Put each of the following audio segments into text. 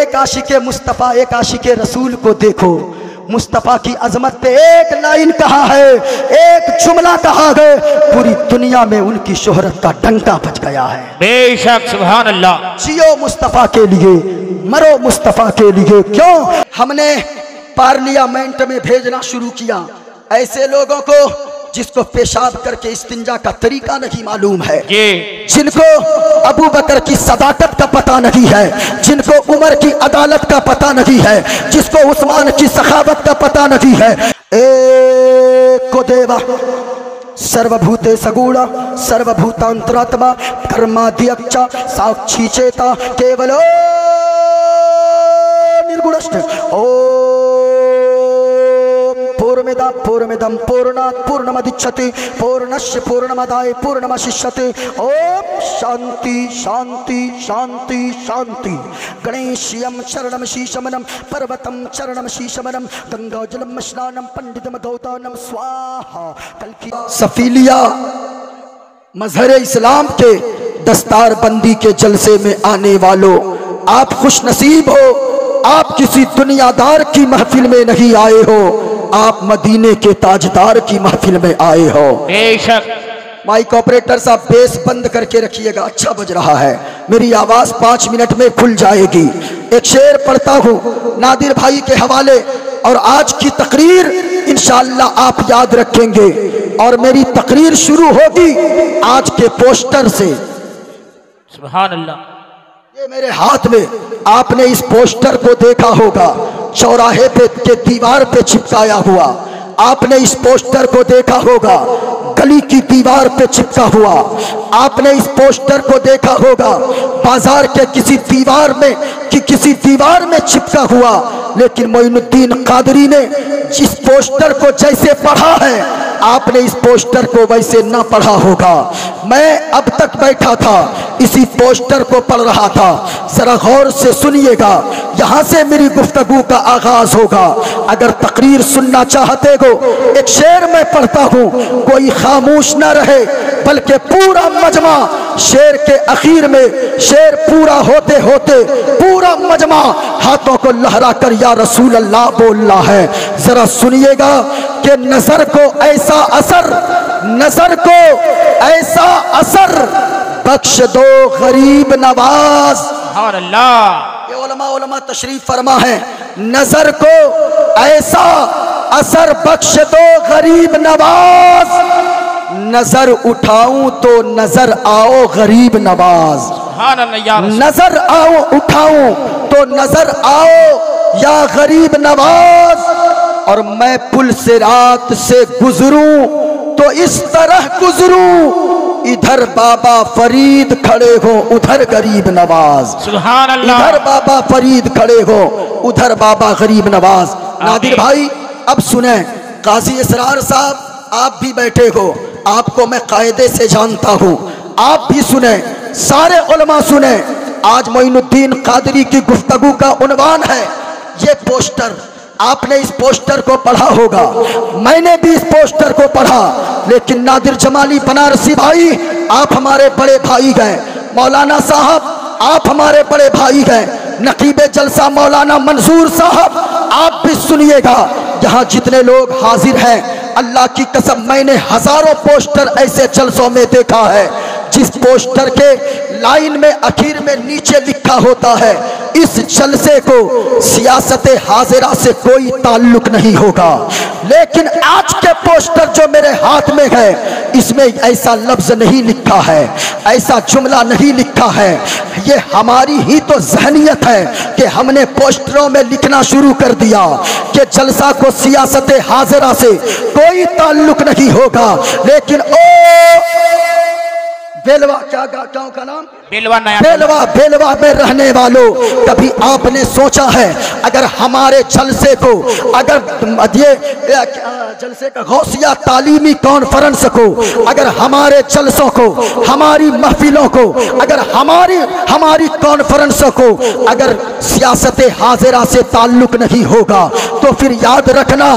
एक आशिके मुस्तफ़ा एक आशिके रसूल को देखो, मुस्तफ़ा की अजमत पे एक लाइन कहा है, एक जुमला कहा है, पूरी दुनिया में उनकी शोहरत का डंका बज गया है। बेशक सुभान अल्लाह। जियो मुस्तफ़ा के लिए, मरो मुस्तफ़ा के लिए। क्यों? हमने पार्लियामेंट में भेजना शुरू किया ऐसे लोगों को जिसको पेशाब करके इस्तिंजा का तरीका नहीं मालूम है, जिनको अबू बकर की सदाकत का पता नहीं है, जिनको उमर की अदालत का पता नहीं है, जिसको उस्मान की सखावत का पता नहीं है। एक को देवा सर्वभूते सगुणा सर्वभूतांतरात्मा कर्माध्यक्ष साक्षी चेता केवलो निर्गुणश्च। पूर्णमिदं पूर्णमिदं पूर्णात् पूर्णमुदच्यते पूर्णस्य पूर्णमादाय पूर्णमेवावशिष्यते। ओम शांति शांति शांति शांति। गणेश्यं शरणं शीशमनं पर्वतं चरणं शीशमनं गंगाजलं स्नानं पंडितम गौतानं स्वाहा। कल सफीलिया मजहर इस्लाम के दस्तारबंदी के जलसे में आने वालों, आप खुश नसीब हो, आप किसी दुनियादार की महफिल में नहीं आए हो, आप मदीने के ताजदार की महफिल में आए हो। बेशक। माइक ऑपरेटर साहब बेस बंद करके रखिएगा, अच्छा बज रहा है, मेरी आवाज 5 मिनट में खुल जाएगी। एक शेर पढ़ता हूँ नादिर भाई के हवाले, और आज की तकरीर इंशाअल्लाह आप याद रखेंगे, और मेरी तकरीर शुरू होगी आज के पोस्टर से। सुभान अल्लाह। ये मेरे हाथ में, आपने इस पोस्टर को देखा होगा, चौराहे पे के दीवार पे चिपकाया हुआ, आपने इस पोस्टर को देखा होगा, गली की दीवार पे चिपका हुआ, आपने इस पोस्टर को देखा होगा बाजार के किसी दीवार में चिपका हुआ। लेकिन मोइनुद्दीन कादरी ने जिस पोस्टर को जैसे पढ़ा है, आपने इस पोस्टर को वैसे ना पढ़ा होगा। मैं अब तक बैठा था, इसी पोस्टर को पढ़ रहा था। जरा गौर से सुनिएगा, यहाँ से मेरी गुफ्तगू का आगाज होगा। अगर तकरीर सुनना चाहते हो, एक शेर मैं पढ़ता हूँ, कोई खामोश ना रहे, बल्कि पूरा मजमा शेर के आखिर में, शेर पूरा होते होते पूरा मजमा हाथों को लहरा कर या रसूल अल्लाह बोल रहा है। जरा सुनिएगा कि नजर को ऐसा असर बख्श दो गरीब नवाज। ये उलमा तशरीफ फरमा है, नजर को ऐसा असर बख्श दो गरीब नवाज, नजर उठाऊं तो नजर आओ गरीब नवाज। नजर आओ उठाऊं तो नजर आओ या गरीब नवाज। और मैं पुल से रात से गुजरूं तो इस तरह गुजरूं, इधर बाबा फरीद खड़े हो उधर गरीब नवाज। सुभान अल्लाह। इधर बाबा फरीद खड़े हो उधर बाबा गरीब नवाज। नादिर भाई अब सुने, काजी इसरार साहब आप भी बैठे हो, आपको मैं कायदे से जानता हूँ, आप भी सुने, सारे उलमा सुने। आज मोइनुद्दीन कादरी की गुफ्तगू का उन्वान है ये पोस्टर। आपने इस पोस्टर को पढ़ा होगा, मैंने भी इस पोस्टर को पढ़ा, लेकिन नादिर जमाली बनारसी भाई आप हमारे बड़े भाई गए, मौलाना साहब आप हमारे बड़े भाई गए, नकीबे जलसा मौलाना मंसूर साहब आप भी सुनिएगा। यहाँ जितने लोग हाजिर हैं, अल्लाह की कसम मैंने हजारों पोस्टर ऐसे जलसों में देखा है जिस पोस्टर के लाइन में आखिर में नीचे लिखा होता है, इस जलसे को सियासत हाजिरा से कोई ताल्लुक नहीं होगा। लेकिन आज के पोस्टर जो मेरे हाथ में है, इसमें ऐसा लफ्ज नहीं लिखा है, ऐसा जुमला नहीं लिखा है। ये हमारी ही तो ज़हनियत है कि हमने पोस्टरों में लिखना शुरू कर दिया कि जलसा को सियासत हाजिरा से कोई ताल्लुक नहीं होगा। लेकिन बेलवा क्या का नाम बेलवा में रहने वालों, कभी आपने सोचा है अगर हमारे जलसे को, अगर ये जलसे का गौसिया तालीमी कॉन्फ्रेंस को, अगर हमारे जलसों को, हमारी महफिलों को, अगर हमारी कॉन्फ्रेंसों को अगर सियासत हाजिरा से ताल्लुक नहीं होगा, तो फिर याद रखना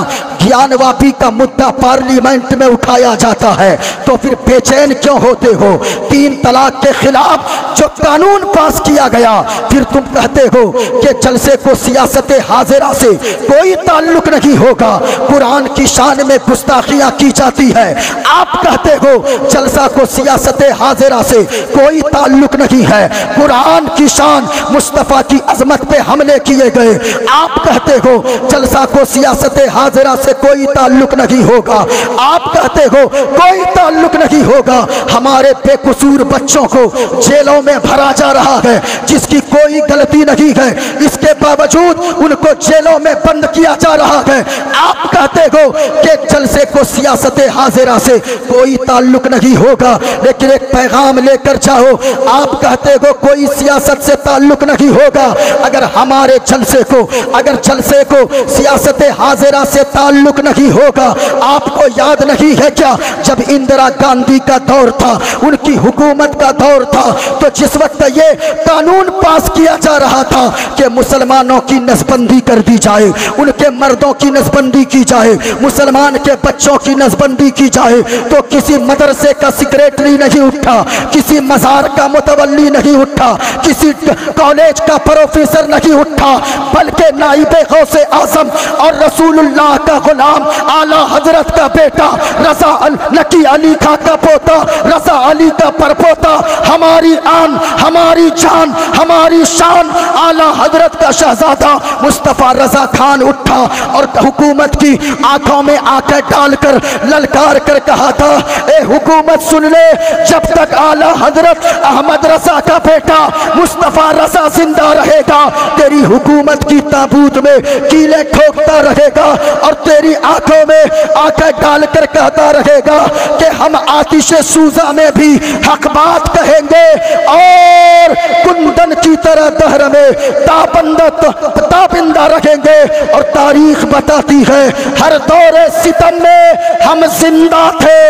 ज्ञानवापी का मुद्दा पार्लियामेंट में उठाया जाता है, तो फिर बेचैन क्यों होते हो? तीन तलाक के खिलाफ जो कानून पास किया गया, फिर तुम कहते हो कि जलसे को सियासत हाजिरा से कोई ताल्लुक नहीं होगा। कुरान की शान में गुस्ताखियां की जाती है, आप कहते हो जलसा को सियासत हाजिरा से कोई ताल्लुक नहीं है। कुरान की शान मुस्तफ़ा की अजमत पे हमले किए गए, आप कहते हो जलसा को सियासत हाजिरा से कोई ताल्लुक नहीं होगा। आप कहते हो कोई ताल्लुक नहीं होगा। हमारे बेकसूर बच्चों को जेलों में भरा जा रहा है जिसकी कोई गलती नहीं है, इसके बावजूद उनको जेलों में बंद किया जा रहा है। आप कहते हो कि जलसे को सियासत हाजिरा से कोई ताल्लुक नहीं होगा, लेकिन एक पैगाम लेकर जाओ। आप कहते हो कोई सियासत से ताल्लुक नहीं होगा। अगर हमारे जलसे को, अगर जलसे को सियासत हाजिरा से ताल्लुक नहीं होगा, आपको याद नहीं है क्या जब इंदिरा गांधी का दौर था, उनकी हुकूमत का दौर था, तो जिस वक्त ये कानून पास किया जा रहा था कि मुसलमानों की नसबंदी कर दी जाए, उनके मर्दों की नसबंदी की जाए, मुसलमान के बच्चों की नसबंदी की जाए, तो किसी मदरसे का सेक्रेटरी नहीं उठा, किसी मजार का मुतवल्ली नहीं उठा, किसी कॉलेज का प्रोफेसर नहीं उठा, बल्कि नाइबे गौसे आजम और रसूलुल्लाह का गुलाम आला हजरत का बेटा रजा नकी अली खां का पोता, रजा अली का परपोता, हमारी आन, हमारी जान, हमारी शान आला हजरत का शहजादा मुस्तफ़ा रजा खान उठा और हुकूमत की आंखों में आंखें डालकर ललकार कर कहा था, ए हुकूमत सुन ले, जब तक आला हजरत अहमद रजा का बेटा मुस्तफ़ा रजा जिंदा रहेगा, तेरी हुकूमत की ताबूत में कीले ठोकता रहेगा और तेरी आंखों में आंखें डालकर कहता रहेगा कि हम आतिशे सूजा में भी हक बात कहेंगे और कुंदन की तरह दहर में ताबिंदा रहेंगे। और तारीख बताती है हर दौरे सितम में हम जिंदा थे,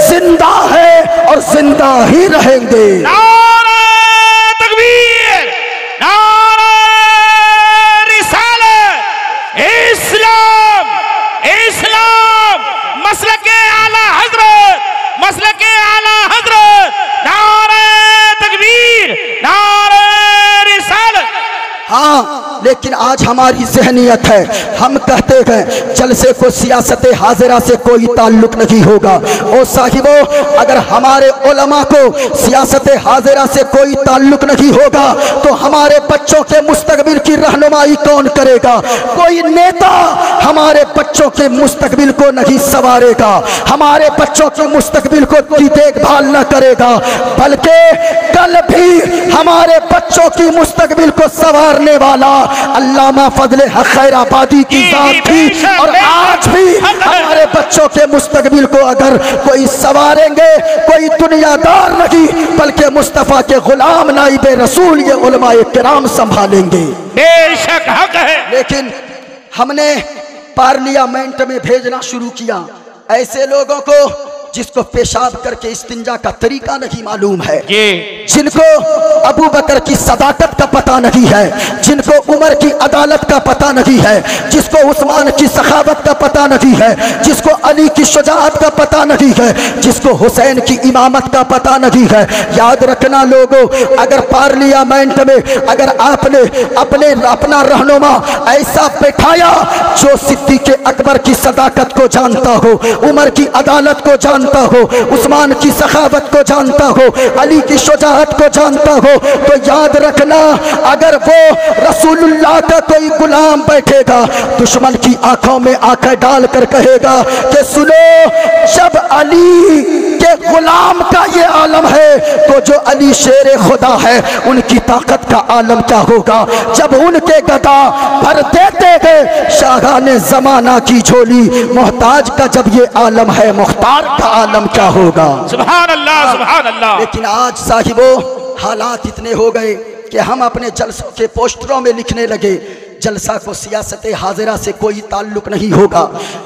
जिंदा है और जिंदा ही रहेंगे। नारे तकबीर, नारे रिसालत, इस्लाम, इस्लाम, मसलके आला हजरत, मसलके आला हजरत, नारे तकबीर, नारे रिसालत। हाँ, लेकिन आज हमारी जहनियत है, हम कहते हैं जलसे को सियासत हाजिरा से कोई ताल्लुक नहीं होगा। ओ साहिबो, अगर हमारे उलमा को सियासत हाजिरा से कोई ताल्लुक नहीं होगा तो हमारे बच्चों के मुस्तकबिल की रहनुमाई कौन करेगा? कोई नेता हमारे बच्चों के मुस्तकबिल को नहीं संवारेगा, हमारे बच्चों के मुस्तकबिल को की देखभाल न करेगा, बल्कि कल भी हमारे बच्चों की मुस्तकबिल को संवारने वाला अल्लामा फजले हक खैराबादी की जात थी और आज भी हमारे बच्चों के मुस्तकबिल को अगर कोई संवारेंगे, कोई दुनियादार नहीं बल्कि मुस्तफ़ा के गुलाम नाइबे रसूल ये उलमाए किराम संभालेंगे। बेशक हक है। लेकिन हमने पार्लियामेंट में भेजना शुरू किया ऐसे लोगों को जिसको पेशाब करके इस्तिंजा का तरीका नहीं मालूम है, जिनको अबू बकर की सदाकत का पता नहीं है, जिनको उमर की अदालत का पता नहीं है, जिसको उस्मान की सखावत का पता नहीं है, जिसको अली की शुजाअत का पता नहीं है, जिसको हुसैन की इमामत का पता नहीं है। याद रखना लोगों, अगर पार्लियामेंट में अगर आपने अपना रहनुमा ऐसा बैठाया जो सिद्दीक़ अकबर की सदाकत को जानता हो, उमर की अदालत को जानता हो, उस्मान की सखावत को जानता हो, अली की शुजाअत को जानता हो, तो याद रखना अगर वो रसूलुल्लाह का कोई गुलाम बैठेगा दुश्मन की आंखों में आंखें डालकर कहेगा कि सुनो, जब अली के गुलाम का ये आलम है तो जो अली शेर खुदा है उनकी ताकत का आलम क्या होगा। जब उनके गदा भर देते हैं शाहाने जमाना की झोली, मोहताज का जब ये आलम है मुख्तार का आलम क्या होगा। सुभान अल्लाह, सुभान अल्लाह। लेकिन आज साहिबो हालात इतने हो गए कि हम अपने जलसों के पोस्टरों में लिखने लगे जलसा को सियासत हाजिरा से कोई ताल्लुक नहीं होगा।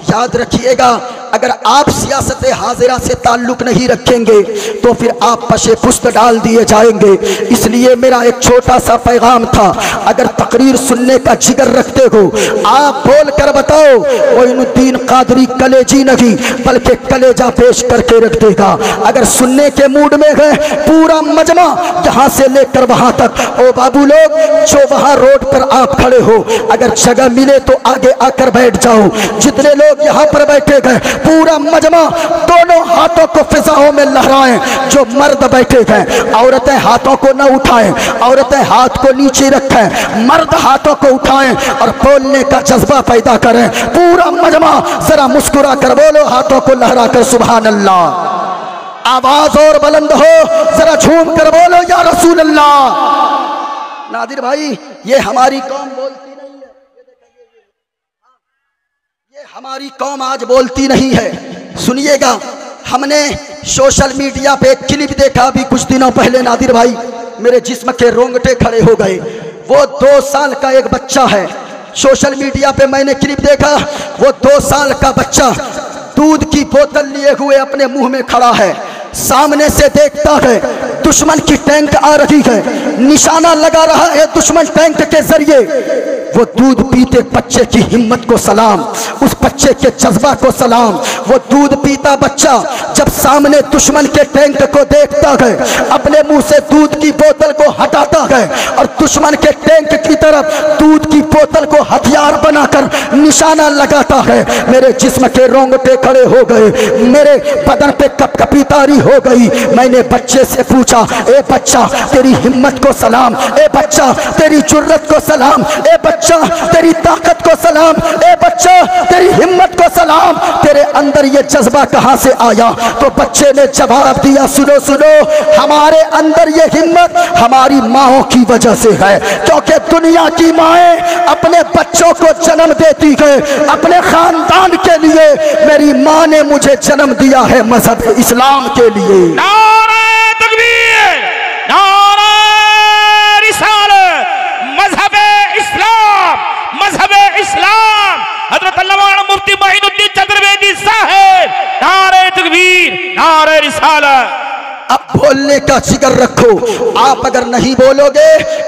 याद रखिएगा, अगर आप सियासत हाजिरा से ताल्लुक नहीं रखेंगे तो फिर आप पशे पुस्त डाल दिए जाएंगे। इसलिए मेरा एक छोटा सा पैगाम था, अगर तकरीर सुनने का जिगर रखते हो आप बोल कर बताओ, मोइनुद्दीन कादरी कलेजी नहीं बल्कि कलेजा पेश करके रख देगा। अगर सुनने के मूड में गए पूरा मजमा यहाँ से लेकर वहां तक, ओ बाबू लोग जो वहां रोड पर आप खड़े हो, अगर जगह मिले तो आगे आकर बैठ जाओ। जितने लोग यहाँ पर बैठे गए पूरा मजमा दोनों हाथों को फिजाओं में लहराएं। जो मर्द बैठे गए औरतें हाथों को न उठाएं, औरतें हाथ को नीचे रखें, मर्द हाथों को उठाएं और बोलने का जज्बा पैदा करें। पूरा मजमा जरा मुस्कुरा कर बोलो, हाथों को लहरा कर सुभान अल्लाह। आवाज और बुलंद हो, जरा झूम कर बोलो या रसूल अल्लाह। नादिर भाई, ये हमारी कौम बोलती नहीं है, ये हमारी कौम आज बोलती नहीं है। सुनिएगा, हमने सोशल मीडिया पे एक क्लिप देखा अभी कुछ दिनों पहले, नादिर भाई मेरे जिस्म के रोंगटे खड़े हो गए। वो 2 साल का एक बच्चा है, सोशल मीडिया पे मैंने क्लिप देखा। वो 2 साल का बच्चा दूध की बोतल लिए हुए अपने मुंह में खड़ा है, सामने से देखता है दुश्मन की टैंक आ रही है, निशाना लगा रहा है दुश्मन टैंक के जरिए। वो दूध पीते बच्चे की हिम्मत को सलाम, उस बच्चे के जज्बा को सलाम। वो दूध पीता बच्चा जब सामने दुश्मन के टैंक को देखता है, अपने मुंह से दूध की बोतल को हटाता है और दुश्मन के टैंक की तरफ दूध की बोतल को हथियार बनाकर निशाना लगाता है। मेरे जिस्म के रोंगटे खड़े हो गए, मेरे बदन पे कपकपी तारी हो गई। मैंने बच्चे से पूछा, ए बच्चा तेरी हिम्मत को सलाम, ए बच्चा तेरी जुर्रत को सलाम, ए बच्चा तेरी ताकत को सलाम, ए बच्चा तेरी हिम्मत को सलाम, तेरे अंदर ये जज्बा कहां से आया? तो बच्चे ने जवाब दिया, सुनो सुनो, हमारे अंदर ये हिम्मत हमारी माओं की वजह से है। क्योंकि दुनिया की माएं अपने बच्चों को जन्म देती है अपने खानदान के लिए। मेरी माँ ने मुझे जन्म दिया है मजहब इस्लाम के लिए। नारे तकबीर, नारे रिसालत, मजहब इस्लाम, मजहब इस्लाम। हजरत अल्लामा मुफ्ती मोइनुद्दीन चतुर्वेदी साहब, नारे तकबीर, नारे रिसालत। अब बोलने का जिगर रखो। आप अगर नहीं बोलोगे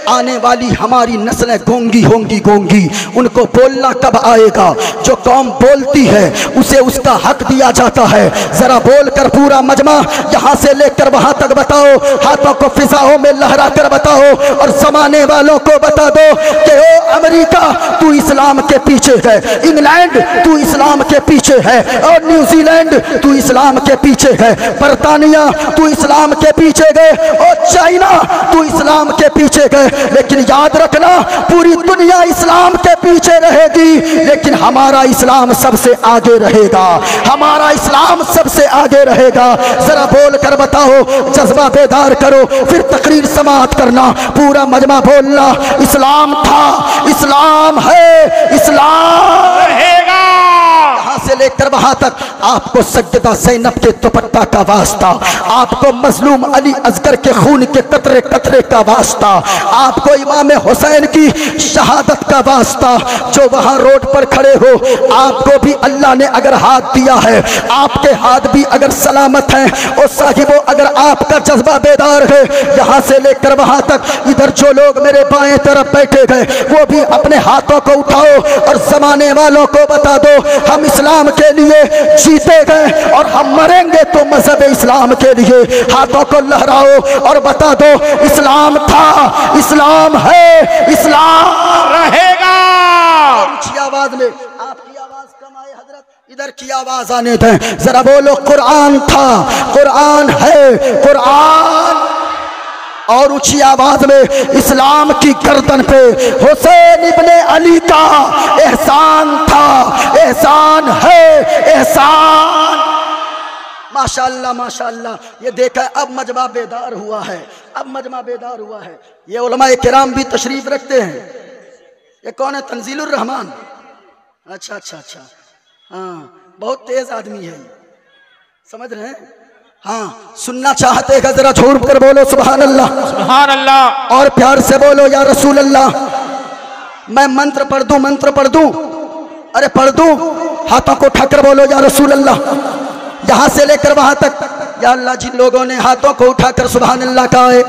आने वाली हमारी नस्लें गोंगी होंगी, गोंगी। उनको बोलना कब आएगा? जो कौम बोलती है उसे उसका हक दिया जाता है। जरा बोलकर पूरा मजमा यहाँ से लेकर वहां तक बताओ, हाथों को फिजाओं में लहरा कर बताओ और जमाने वालों को बता दो कि ओ अमेरिका तू इस्लाम के पीछे है, इंग्लैंड तू इस्लाम के पीछे है, और न्यूजीलैंड तू इस्लाम के पीछे है, बरतानिया तू इस्लाम के पीछे गए, और चाइना तू इस्लाम के पीछे गए। लेकिन याद रखना पूरी दुनिया इस्लाम के पीछे रहेगी, लेकिन हमारा इस्लाम सबसे आगे रहेगा, हमारा इस्लाम सबसे आगे रहेगा। जरा बोल कर बताओ, जज्बा बेदार करो, फिर तकरीर समाअत करना, पूरा मजमा बोलना, इस्लाम था, इस्लाम है, इस्लाम रहेगा। यहाँ से लेकर वहां तक आपको सज्जदा ज़ैनब के दुपट्टा का वास्ता, आपको मजलूम अली असगर के खून के कतरे कतरे का वास्ता, आपको इमाम हुसैन की शहादत का वास्ता। जो वहां रोड पर खड़े हो, आपको भी अल्लाह ने अगर हाथ दिया है, आपके हाथ भी अगर सलामत हैं, और साहिबो अगर आपका जज्बा बेदार है, यहाँ से लेकर वहां तक इधर जो लोग मेरे बाएं तरफ बैठे गए वो भी अपने हाथों को उठाओ और जमाने वालों को बता दो हम इस्लाम के लिए जीते गए और हम मरेंगे तो मजहब इस्लाम के लिए। हाथों को लहराओ और बता दो, इस्लाम था, इस्लाम है, इस्लाम रहेगा। ऊंची आवाज में, आपकी आवाज कम आए हजरत, इधर की आवाज आने दें। जरा बोलो, कुरान था, कुरान है, कुरान। और ऊंची आवाज में, इस्लाम की गर्दन पे हुसैन इब्ने अली का एहसान था, एहसान है, एहसान। माशाअल्लाह माशाअल्लाह। ये देखा, अब मजमा बेदार हुआ है, अब मजमा बेदार हुआ है। ये उलमाए किराम भी तशरीफ रखते हैं। ये कौन है? तंजीलुर रहमान। अच्छा अच्छा अच्छा, हाँ, बहुत तेज आदमी है, समझ रहे हैं? हाँ, सुनना चाहते हैं जरा छोड़ कर बोलो सुभान अल्लाह, सुभान अल्लाह, और प्यार से बोलो या रसूल अल्लाह। मैं मंत्र पढ़ दूं, मंत्र पढ़ दूं? अरे पढ़ दूं? हाथों को उठाकर बोलो या रसूल अल्लाह। यहाँ से लेकर वहां तक। या अल्लाह, जिन लोगों ने हाथों को उठाकर सुभान अल्लाह कहा है,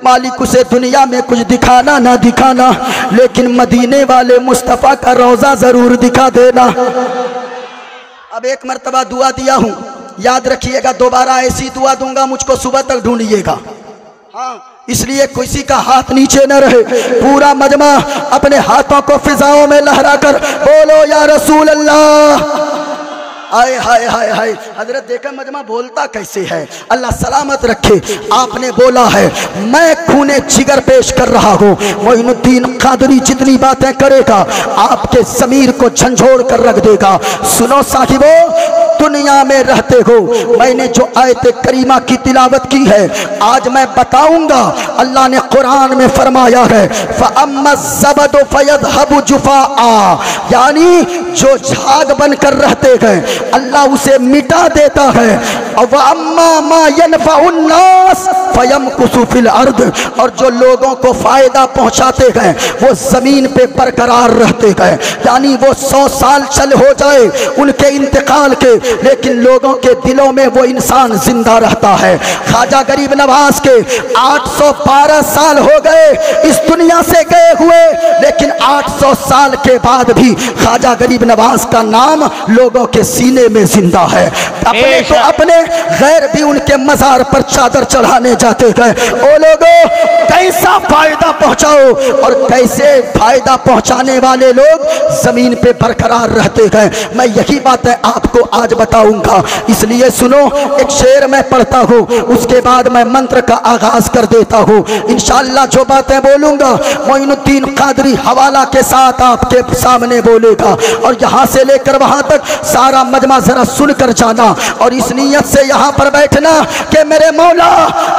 मालिक उसे दुनिया में कुछ दिखाना ना दिखाना, लेकिन मदीने वाले मुस्तफ़ा का रोज़ा ज़रूर दिखा देना। अब एक मर्तबा दुआ दिया हूँ, याद रखिएगा, दोबारा ऐसी दुआ दूंगा, मुझको सुबह तक ढूंढिएगा। हाँ, इसलिए किसी का हाथ नीचे न रहे। पूरा मजमा अपने हाथों को फिजाओं में लहराकर बोलो या रसूल अल्लाह। हाय हाय हाय हाय, हजरत देखा मजमा बोलता कैसे है, अल्लाह सलामत रखे। आपने बोला है मैं खूने जिगर पेश कर रहा हूँ, मोइनुद्दीन कादरी जितनी बातें करेगा आपके ज़मीर को झंझोड़ कर रख देगा। सुनो साहिबो, दुनिया में रहते हो, मैंने जो आयत करीमा की तिलावत की है आज मैं बताऊंगा। अल्लाह ने कुरान में फरमाया है फ़अम्मा ज़बदु फ़यज़हबु जुफ़ाआ, यानी जो झाग बनकर रहते हैं अल्लाह उसे मिटा देता है। व अम्मा मा यनफ़उन्नास फ़यमकुसु फ़िल अर्द, और जो लोगों को फ़ायदा पहुँचाते हैं वो ज़मीन पे बरकरार रहते हैं। यानी वो 100 साल चल हो जाए उनके इंतकाल के, लेकिन लोगों के दिलों में वो इंसान जिंदा रहता है। ख्वाजा गरीब नवाज के 812 साल हो गए इस दुनिया से गए हुए, लेकिन 800 साल के बाद भी ख्वाजा गरीब नवाज का नाम लोगों के सीने में जिंदा है। अपने तो अपने, गैर भी उनके मजार पर चादर चढ़ाने जाते हैं। ओ लोगों, कैसा फायदा पहुंचाओ, और कैसे फायदा पहुंचाने वाले लोग जमीन पे बरकरार रहते हैं। मैं यही बातें आपको आज बताऊंगा, इसलिए सुनो। एक शेर मैं पढ़ता हूँ, उसके बाद मैं मंत्र का आगाज कर देता हूँ। इंशाअल्लाह जो बातें बोलूंगा मोइनुद्दीन कादरी हवाला के साथ आपके सामने बोलेगा, और यहाँ से लेकर वहां तक सारा मजमा जरा सुनकर जाना, और इस नीयत से यहाँ पर बैठना कि मेरे मौला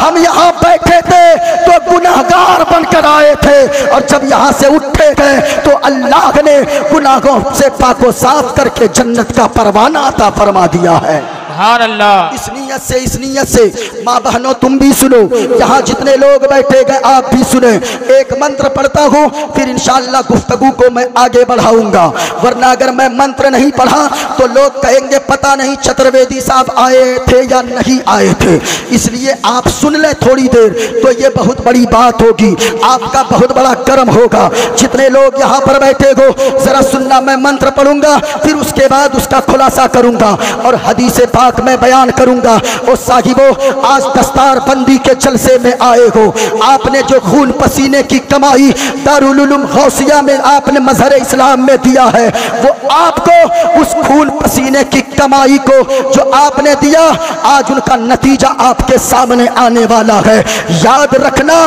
हम यहाँ बैठे थे तो गुनाहगार बनकर आए थे, और जब यहाँ से उठे गए तो अल्लाह ने गुनाहों से पाको साफ करके जन्नत का परवाना अता फरमा दिया है। अल्लाह। इस नीयत से माँ बहनों तुम भी सुनो, यहाँ जितने लोग बैठे गए आप भी सुने। एक मंत्र पढ़ता हूँ, फिर इंशाअल्लाह गुफ्तगू को मैं आगे बढ़ाऊंगा, वरना अगर मैं मंत्र नहीं पढ़ा तो लोग कहेंगे पता नहीं चतुर्वेदी साहब आए थे या नहीं आए थे। इसलिए आप सुन ले थोड़ी देर, तो ये बहुत बड़ी बात होगी, आपका बहुत बड़ा कर्म होगा। जितने लोग यहाँ पर बैठे हो जरा सुनना, मैं मंत्र पढ़ूंगा फिर उसके बाद उसका खुलासा करूंगा और हदीस पाक में बयान करूंगा। ओ साहिबो, आज दस्तार बंदी के जलसे में आए हो, आपने जो खून पसीने की कमाई दारुल उलूम गौसिया में आपने मजहर इस्लाम में दिया है, वो आपको उस खून पसीने की कमाई को जो आपने दिया, आज उनका नतीजा आपके सामने आने वाला है। याद रखना,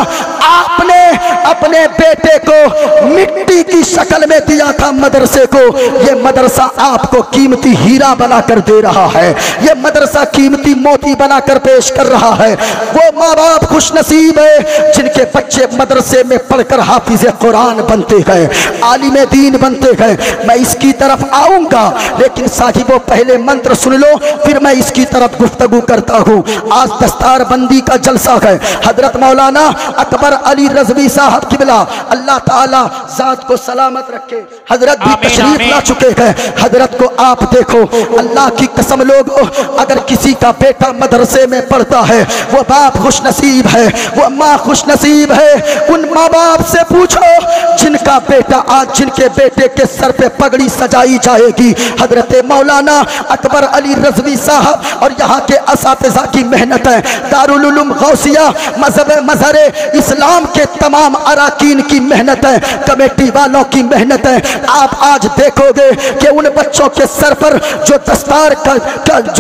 आपने अपने बेटे को मिट्टी की शक्ल में दिया था मदरसे को, ये मदरसा आपको कीमती हीरा बनाकर दे रहा है, ये मदरसा कीमती मोती बनाकर पेश कर रहा है। वो माँ बाप खुश नसीब है जिनके बच्चे मदरसे में पढ़कर हाफिज कुरान बनते हैं, आलिम दीन बनते हैं। मैं इसकी तरफ आऊंगा, लेकिन साहिबों पहले मंत्र सुन लो, फिर मैं इसकी तरफ गुफ्तगू करता हूँ। आज दस्तार बंदी का जलसा है। हजरत मौलाना अकबर अली रज़वी साहब किबला अल्लाह ताला जात को सलामत रखे, हजरत भी तशरीफ ला चुके हैं। हजरत को आप देखो, अल्लाह की कसम लोगों, अगर किसी का बेटा मदरसे में पढ़ता है वो बाप खुश नसीब है, वो माँ खुश नसीब है। उन माँ बाप से पूछो जिनका बेटा आज, जिनके बेटे के सर पे पगड़ी सजाई जाएगी, हजरत मौलाना अकबर अली रज़वी साहब और यहाँ के असातिज़ा की मेहनत है, दारुल उलूम गौसिया मजहर इस्लाम के तमाम अराकीन की मेहनत है, कमेटी वालों की मेहनत है। आप आज देखोगे कि उन बच्चों के सर पर जो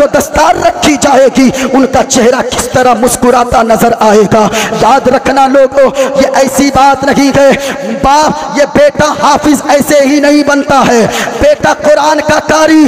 दस्तार रखी जाएगी, उनका चेहरा किस तरह मुस्कुराता नजर आएगा। याद रखना लोगों, ये ऐसी बात नहीं है, बाप ये बेटा हाफिज ऐसे ही नहीं बनता है, बेटा कुरान का कारी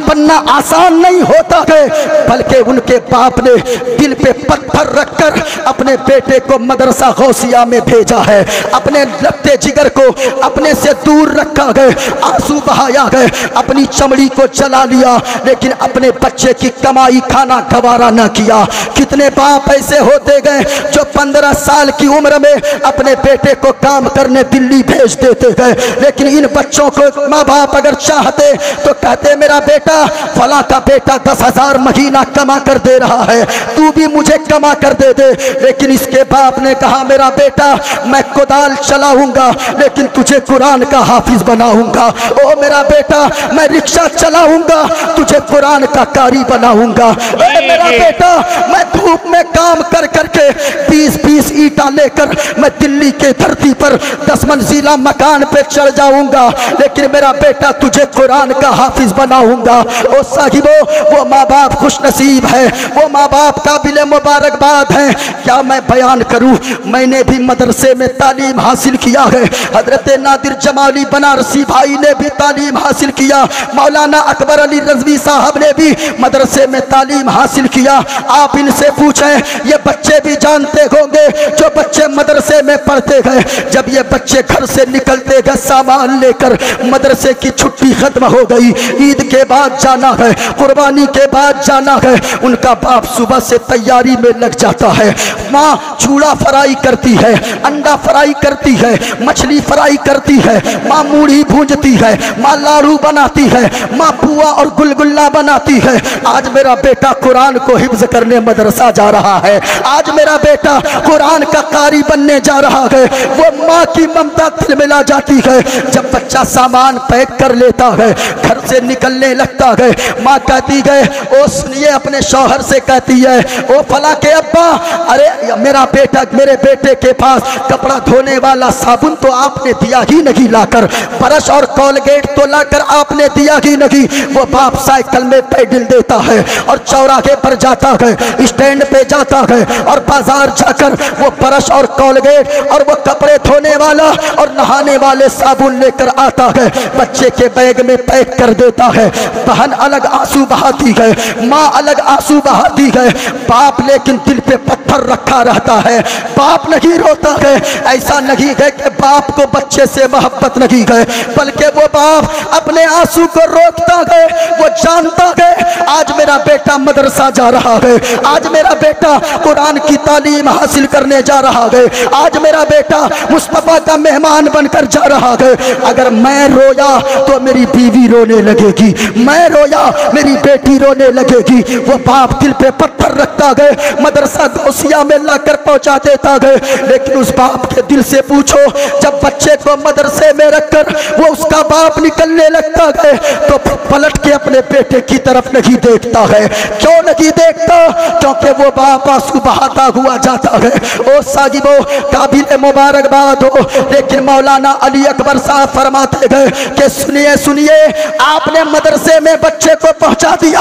बनना आसान नहीं होता है, बल्कि उनके बाप ने दिल पे पत्थर रखकर अपने बेटे को मदरसा गौसिया में भेजा है, अपने लगते जिगर को अपने से दूर रखा है। गए, आंसू बहाया गए, अपनी चमड़ी को जला लिया, लेकिन अपने बच्चे की कमाई खाना गवारा न किया। कितने बाप ऐसे होते गए जो 15 साल की उम्र में अपने बेटे को काम करने दिल्ली भेज देते गए, लेकिन इन बच्चों को माँ बाप अगर चाहते तो कहते मेरा बेटा फला का बेटा 10,000 महीना कमा कर दे रहा है, तू भी मुझे कमा कर दे दे। लेकिन इसके बाप ने कहा मेरा बेटा मैं कुदाल चलाऊंगा लेकिन तुझे कुरान का हाफिज बनाऊंगा। ओ मेरा बेटा मैं रिक्शा चलाऊंगा तुझे कुरान का कारी बनाऊंगा। मेरा बेटा मैं धूप में काम कर करके 20-20 ईंटा लेकर मैं दिल्ली के धरती पर 10 मंजिला मकान पे चढ़ जाऊंगा, लेकिन मेरा बेटा तुझे कुरान का हाफिज बनाऊंगा। ओ साहिबो वो माँ बाप खुश नसीब है, वो माँ बाप काबिल मुबारकबाद है। क्या मैं बयान करूं, मैंने भी मदरसे में तालीम हासिल किया है। हजरत नादिर जमाली बनारसी भाई ने भी तालीम हासिल किया, मौलाना अकबर अली रज़वी साहब ने भी मदरसे में तालीम हासिल किया। आप इनसे पूछें, ये बच्चे भी जानते होंगे जो बच्चे मदरसे में पढ़ते गए, जब ये बच्चे घर से निकलते गए सामान लेकर, मदरसे की छुट्टी खत्म हो गई, ईद के बाद जाना है, कुर्बानी के बाद जाना है, उनका बाप सुबह से तैयारी में लग जाता है। माँ चूड़ा फ्राई करती है, अंडा फ्राई करती है, मछली फ्राई करती है, माँ मूढ़ी भूंजती है, माँ लाड़ू बनाती है, माँ पुआ और गुलगुल्ला बनाती है। आज मेरा बेटा कुरान को हिफ्ज करने मदरसा जा रहा है, आज मेरा बेटा कुरान का कारी बनने जा रहा है। वो माँ की ममता तिलमिला जाती है जब बच्चा सामान पैक कर लेता है, घर से निकलने लगता है। माँ कहती है, ओ सुनिए, अपने शौहर से कहती है, ओ फला के अब्बा, अरे मेरा बेटा, मेरे बेटे के पास कपड़ा धोने वाला साबुन तो आपने दिया ही नहीं लाकर, ब्रश और कोलगेट तो लाकर आपने दिया ही नहीं। वो बाप साइकिल में पैडल देता है और चौराहे पर जाता है, स्टैंड पे जाता है और बाजार जाकर वो ब्रश और कोलगेट और वो कपड़े धोने वाला और नहाने वाले साबुन लेकर आता है, बच्चे के बैग में पैक कर देता है। बहन अलग आंसू बहाती है, माँ अलग आंसू बहाती है, बाप लेकिन दिल पे पत्थर रखा रहता है, बाप नहीं रोता है। ऐसा नहीं है कि बाप को बच्चे से मोहब्बत नहीं है, बल्कि वो बाप अपने आंसू को रोकता है। वो जानता है आज मेरा बेटा मदरसा जा रहा है, आज मेरा बेटा कुरान की तालीम हासिल करने जा रहा है, आज मेरा बेटा मुस्तफा का मेहमान बनकर जा रहा है। अगर मैं रोया तो मेरी बीवी रोने लगेगी, मैं रोया मेरी बेटी रोने लगेगी। वो बाप दिल पे पत्थर रखता है, मदरसा गौसिया में लाकर पहुंचा देता है। लेकिन उस बाप के दिल से पूछो, जब बच्चे को मदरसे में रखकर वो उसका बाप निकलने लगता है तो पलट के अपने बेटे की तरफ नहीं देखता है। क्यों नहीं देखता? क्योंकि वो बाप आंसू बहाता हुआ जाता है। ओ साहिबो काबिल मुबारकबाद हो, लेकिन मौलाना अली अकबर साहब फरमाते गए कि सुनिए सुनिए, आपने मदरसे में बच्चे को पहुंचा दिया,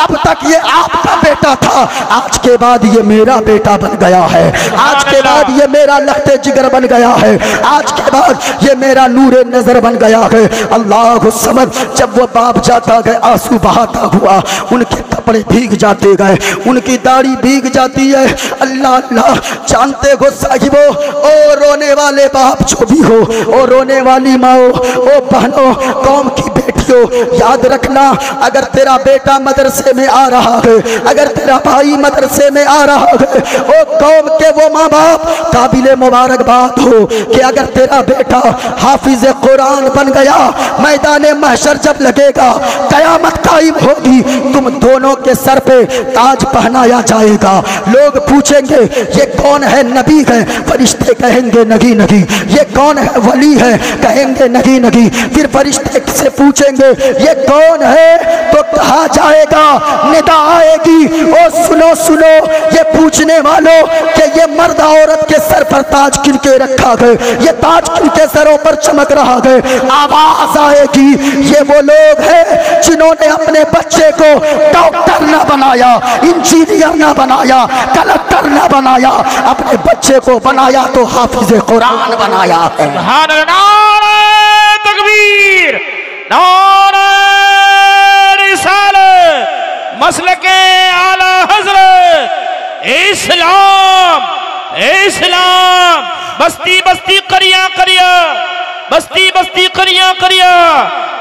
अब तक ये आपका बेटा था, आज के बाद ये मेरा बेटा बन गया है, आज के बाद ये मेरा लखते जिगर बन गया है, आज के बाद ये मेरा नूरे नजर बन गया है। अल्लाह समझ, जब वो बाप जाता गए आंसू बहाता हुआ, उनके कपड़े भीग जाते गए, उनकी दाढ़ी भीग जाती है। अल्लाह अल्लाह, जानते हो साहिबो, ओ रोने वाले बाप जो भी हो, ओ रोने वाली माओ, ओ बहनों, कौम की बेटियों, याद रखना, अगर तेरा बेटा मदरसे में आ रहा है, अगर तेरा भाई मदरसे में आ रहा है, ओ कौम के वो माँ बाप काबिले मुबारकबाद हो कि अगर तेरा बेटा हाफिज कुरान बन गया, मैदान महशर जब लगेगा, कयामत कायम होगी, तुम दोनों के सर पे ताज पहनाया जाएगा। लोग पूछेंगे ये कौन है? नबी है? फरिश्ते कहेंगे नहीं नहीं। ये कौन है? वली है? कहेंगे नहीं नहीं। फिर फरिश्ते से पूछेंगे ये कौन है? तो कहा जाएगा, निदा आएगी, ओ सुनो सुनो ये पूछने वालों कि ये मर्द औरत के सर पर ताज किनके रखा है, ये ताज किनके सरों पर चमक रहा है। आवाज आएगी, ये वो लोग हैं जिन्होंने अपने बच्चे को डॉक्टर न बनाया, इंजीनियर न बनाया, कलेक्टर न बनाया, अपने बच्चे को बनाया तो हाफिज कुरान बनाया है। नारे तकबीर, नारे रिसालत, मसलके आला हज़रत, इस्लाम इस्लाम, बस्ती बस्ती, करिया करिया, बस्ती बस्ती करिया करिया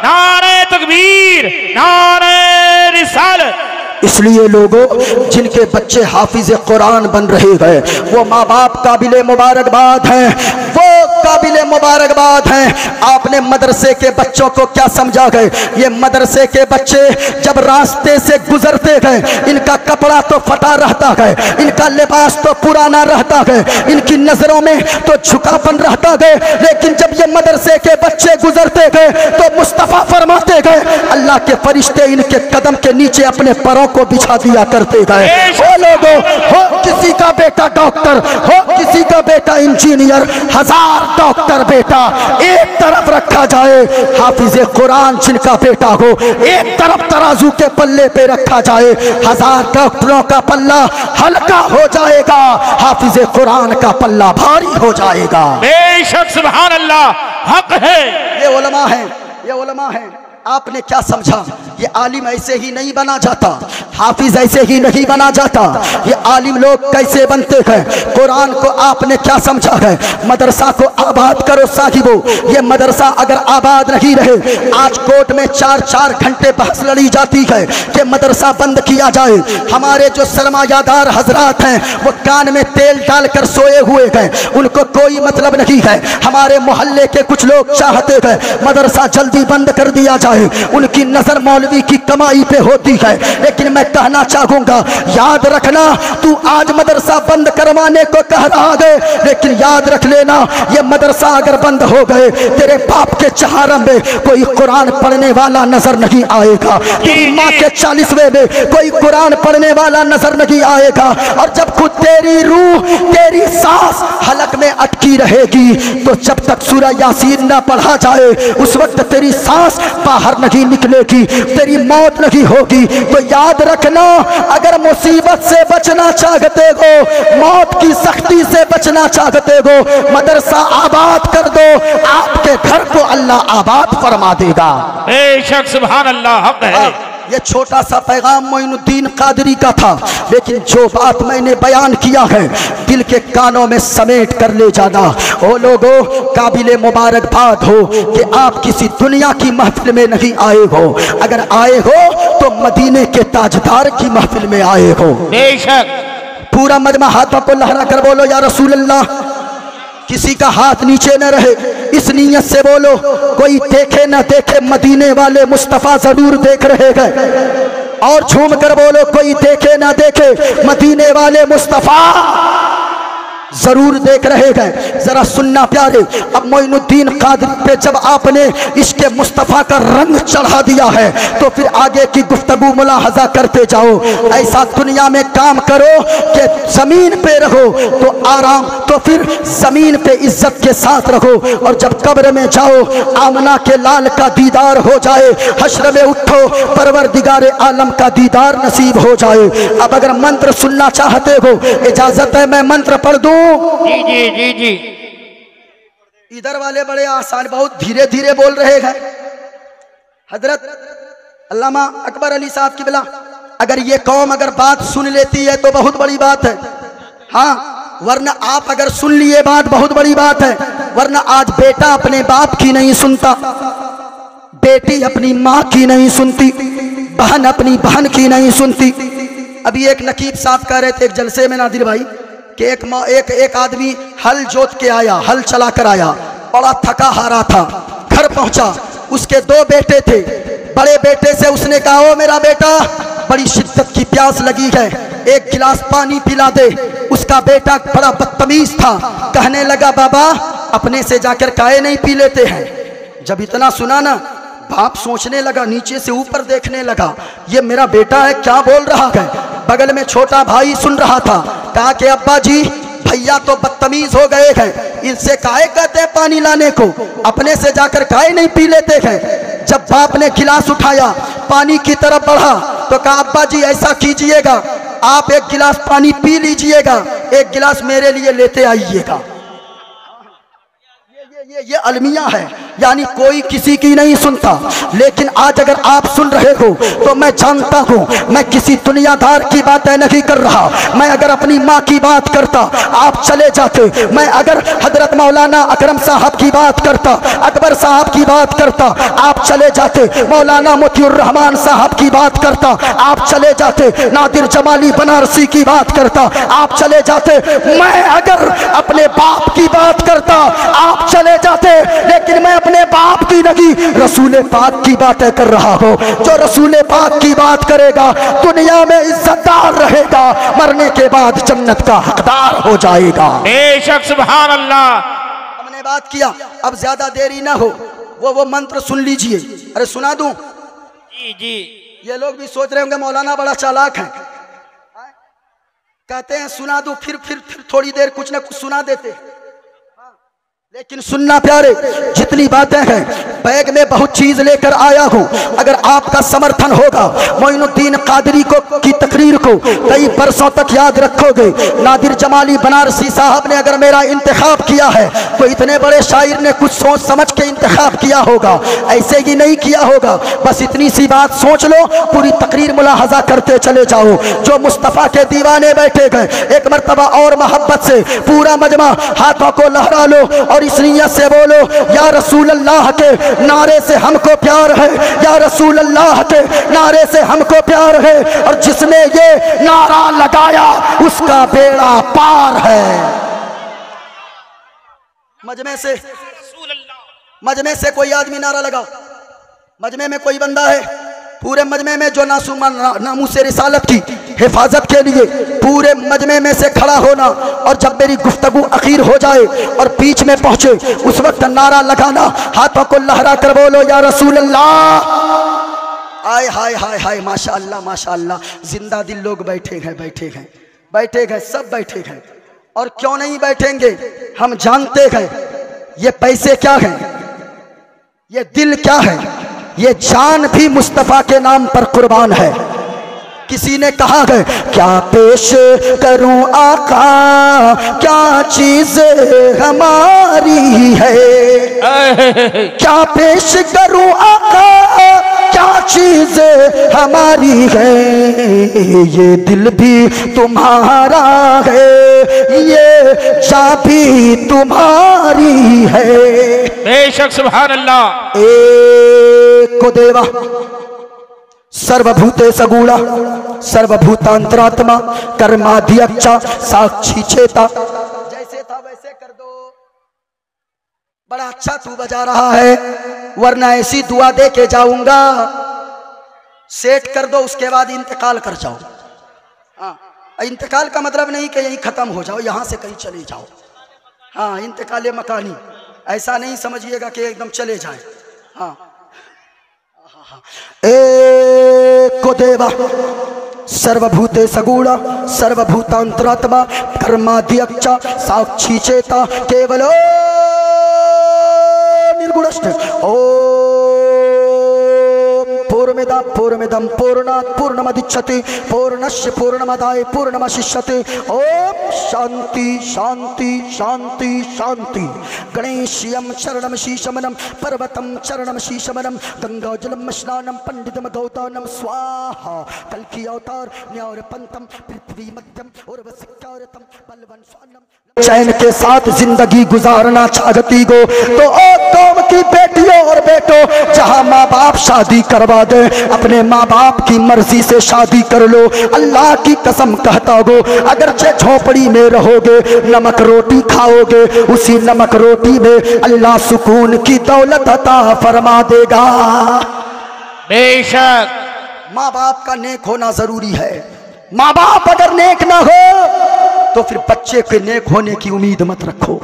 नारे तकबीर नारे रिसालत। इसलिए लोगों जिनके बच्चे हाफिज कुरान बन रहे हैं वो माँ बाप काबिले मुबारकबाद हैं, वो काबिले मुबारकबाद हैं। आपने मदरसे के बच्चों को क्या समझा गए? ये मदरसे के बच्चे जब रास्ते से गुजरते गए इनका कपड़ा तो फटा रहता है, इनका लिबास तो पुराना रहता है, इनकी नजरों में तो झुकापन रहता है, लेकिन जब ये मदरसे के बच्चे गुजरते गए तो मुस्तफा फरमाते गए अल्लाह के फरिश्ते इनके कदम के नीचे अपने पैरों को बिछा दिया करते गए। वो लोगों हो किसी का बेटा डॉक्टर, हो किसी का बेटा इंजीनियर, 1000 डॉक्टर बेटा एक तरफ रखा जाए, हाफिज कुरान जिनका बेटा हो एक तरफ तराजू के पल्ले पे रखा जाए, 1000 डॉक्टरों का पल्ला हल्का हो जाएगा, हाफिज कुरान का पल्ला भारी हो जाएगा। बेशक सुभान अल्लाह, हक है। ये उलमा है, ये उलमा है। आपने क्या समझा? ये आलिम ऐसे ही नहीं बना जाता, हाफिज ऐसे ही नहीं बना जाता। ये आलिम लोग कैसे बनते हैं? कुरान को आपने क्या समझा है? मदरसा को आबाद करो साहिबो। ये मदरसा अगर आबाद नहीं रहे, आज कोर्ट में 4-4 घंटे बहस लड़ी जाती है कि मदरसा बंद किया जाए। हमारे जो सरमायादार हजरात हैं वो कान में तेल डालकर सोए हुए हैं, उनको कोई मतलब नहीं है। हमारे मोहल्ले के कुछ लोग चाहते हैं मदरसा जल्दी बंद कर दिया जाए, उनकी नजर मौलवी की कमाई पे होती है। लेकिन मैं कहना चाहूंगा याद रखना, तू आज मदरसा बंद करवाने को कह रहा है, लेकिन याद रख लेना ये मदरसा अगर बंद हो गए तेरे बाप के चहारम में कोई कुरान पढ़ने वाला नजर नहीं आएगा, तेरी माँ के 40वें में कोई कुरान पढ़ने वाला नजर नहीं आएगा। और जब खुद तेरी रूह तेरी सांस हलक में अटकी रहेगी तो जब तक सूरह यासीन न पढ़ा जाए उस वक्त तेरी सांस बाहर नहीं निकलेगी, तेरी मौत नहीं होगी। तो याद रखना अगर मुसीबत से बचना चाहते हो, मौत की सख्ती से बचना चाहते हो, मदरसा आबाद कर दो, आपके घर को अल्लाह आबाद फरमा देगा। बेशक सुभान अल्लाह, हक है। ये छोटा सा पैगाम मोइनुद्दीन कादरी का था, लेकिन जो बात मैंने बयान किया है दिल के कानों में समेट कर ले जाना। ओ लोगों, काबिले मुबारकबाद हो कि आप किसी दुनिया की महफिल में नहीं आए हो, अगर आए हो तो मदीने के ताजदार की महफिल में आए हो। बेशक। पूरा मजमा हाथों को लहरा कर बोलो या रसूल अल्लाह। किसी का हाथ नीचे न रहे, इस नीयत से बोलो कोई देखे न देखे मदीने वाले मुस्तफा जरूर देख रहे हैं। और झूम कर बोलो कोई देखे न देखे मदीने वाले मुस्तफा जरूर देख रहे हैं। जरा सुनना प्यारे, अब मोइनुद्दीन कादरी पे जब आपने इसके मुस्तफ़ा का रंग चढ़ा दिया है तो फिर आगे की गुफ्तगू मुलाहजा करते जाओ। ऐसा दुनिया में काम करो कि जमीन पे रहो तो आराम, तो फिर जमीन पे इज्जत के साथ रहो, और जब कब्र में जाओ आमना के लाल का दीदार हो जाए, हश्र में उठो परवरदिगारे आलम का दीदार नसीब हो जाए। अब अगर मंत्र सुनना चाहते हो इजाजत है मैं मंत्र पढ़ दूं? जी जी जी जी। इधर वाले बड़े आसान, बहुत धीरे धीरे बोल रहे हैं। हजरत अल्लामा अकबर अली साहब की बिला, अगर ये कौम अगर बात सुन लेती है तो बहुत बड़ी बात है, हाँ, वरना आप अगर सुन लिए बात बहुत बड़ी बात है। वरना आज बेटा अपने बाप की नहीं सुनता, बेटी अपनी माँ की नहीं सुनती, बहन अपनी बहन की नहीं सुनती। अभी एक नकीब साहब कह रहे थे एक जलसे में नादिर भाई कि एक आदमी हल जोत के आया, हल चला कर आया, बड़ा थका हारा था, घर पहुंचा, उसके 2 बेटे थे। बड़े बेटे से उसने कहा ओ मेरा बेटा बड़ी शिद्दत की प्यास लगी है, एक गिलास पानी पिला दे। उसका बेटा बड़ा बदतमीज था, कहने लगा बाबा अपने से जाकर काहे नहीं पी लेते हैं। जब इतना सुना ना बाप सोचने लगा, नीचे से ऊपर देखने लगा, ये मेरा बेटा है क्या बोल रहा है। बगल में छोटा भाई सुन रहा था, कहा कि अब्बा जी भैया तो बदतमीज हो गए हैं, इनसे काहे कहते हैं पानी लाने को, अपने से जाकर काहे नहीं पी लेते हैं। जब बाप ने गिलास उठाया पानी की तरफ बढ़ा तो कहा अब्बा जी ऐसा कीजिएगा, आप एक गिलास पानी पी लीजिएगा, एक गिलास मेरे लिए लेते आइएगा। ये अलमिया है, यानी कोई किसी की नहीं सुनता। लेकिन आज अगर आप सुन रहे हो तो मैं जानता हूँ मैं किसी दुनियादार की बातें नहीं कर रहा। मैं अगर अपनी माँ की बात करता आप चले जाते, मैं अगर हजरत मौलाना अकरम साहब की बात करता, अकबर साहब की बात करता, आप चले जाते। मौलाना मोतियुर रहमान साहब की बात करता, आप चले जाते। नादिर जमाली बनारसी की बात करता, आप चले जाते। मैं अगर अपने बाप की बात करता आप चले जाते। लेकिन मैं अपने बाप की नहीं, रसूल पाक की बातें कर रहा हूँ। जो रसूल पाक की बात करेगा दुनिया में इज्जतदार रहेगा, मरने के बाद जन्नत का हकदार हो जाएगा। बेशक सुभान अल्लाह। हमने बात किया, अब ज्यादा देरी ना हो, वो मंत्र सुन लीजिए। अरे सुना दूं? जी जी। ये लोग भी सोच रहे होंगे मौलाना बड़ा चालाक है, कहते हैं सुना दूं, फिर थोड़ी देर कुछ ना कुछ सुना देते। लेकिन सुनना प्यारे, जितनी बातें हैं बैग में बहुत चीज लेकर आया हूं। अगर आपका समर्थन होगा मोइनुद्दीन कादरी की तकरीर को कई बरसों तक याद रखोगे। नादिर जमाली बनारसी साहब ने अगर मेरा इंतखाब किया है तो इतने बड़े शायर ने कुछ सोच समझ के इंतखाब किया होगा, ऐसे ही नहीं किया होगा। बस इतनी सी बात सोच लो, पूरी तकरीर मुलाहजा करते चले जाओ। जो मुस्तफ़ा के दीवाने बैठे गए, एक मर्तबा और मोहब्बत से पूरा मजमा हाथों को लहरा लो और इस नियत से बोलो, या रसूल अल्लाह के नारे से हमको प्यार है, या रसूल अल्लाह के नारे से हमको प्यार है। और जिसने ये नारा लगाया उसका बेड़ा पार है। मजमे से कोई आदमी नारा लगाओ। मजमे में कोई बंदा है पूरे मजमे में जो नामूसे रिसालत की हिफाजत के लिए पूरे मजमे में से खड़ा होना, और जब मेरी गुफ्तगू अखीर हो जाए और बीच में पहुंचे उस वक्त नारा लगाना, हाथों को लहरा कर बोलो, या रसूल अल्लाह। आय हाय हाय हाय, माशा अल्लाह माशा अल्लाह। जिंदा दिल लोग बैठे हैं, सब बैठे हैं। और क्यों नहीं बैठेंगे, हम जानते हैं ये पैसे क्या हैं, ये दिल क्या है, ये जान भी मुस्तफ़ा के नाम पर कुर्बान है। किसी ने कहा है क्या पेश करूं आका, क्या चीज हमारी है, क्या पेश करूं आका, क्या चीज हमारी है। ये दिल भी तुम्हारा है, ये जान भी तुम्हारी है। बेशक सुभान अल्लाह। एक को देवा सर्वभूते सगुणा सर्वभूतांतरात्मा कर्माध्यक्षा साक्षी चेता। जैसे था वैसे कर दो। बड़ा अच्छा तू बजा रहा है, वरना ऐसी दुआ दे के जाऊंगा। सेट कर दो, उसके बाद इंतकाल कर जाओ। हाँ, इंतकाल का मतलब नहीं कि यहीं खत्म हो जाओ, यहां से कहीं चले जाओ। हाँ, इंतकाल मकानी, ऐसा नहीं समझिएगा कि एकदम चले जाए। हाँ, एक को देवा सर्वभूते सगुणा सर्वभूतांतरात्मा कर्माध्यक्षा साक्षी चेता केवलो निर्गुणश्च। पूर्णमिदं पूर्णमिदं पूर्णात् पूर्णमुदच्यते पूर्णस्य पूर्णमादाय पूर्णमेवावशिष्यते। ओम शांति शांति शांति शांति। गणेशयं शरणं शीशमनं पर्वतं चरणं शीशमनं गंगाजलं स्नानं पंडितम गौतानं स्वाहा। कल्कि अवतार न्यार पंतम पृथ्वी मध्यम और वसिक्यारतम बलवन स्वानम। चैन के साथ जिंदगी गुजारना चाहती हो तो ओ कौम की बेटियों और बेटों, जहां माँ बाप शादी करवा दे अपने माँ बाप की मर्जी से शादी कर लो। अल्लाह की कसम कहता हो, अगर झोपड़ी में रहोगे नमक रोटी खाओगे, उसी नमक रोटी में अल्लाह सुकून की दौलत अता फरमा देगा। बेशक माँ बाप का नेक होना जरूरी है। माँ बाप अगर नेक ना हो तो फिर बच्चे के नेक होने की उम्मीद मत रखो।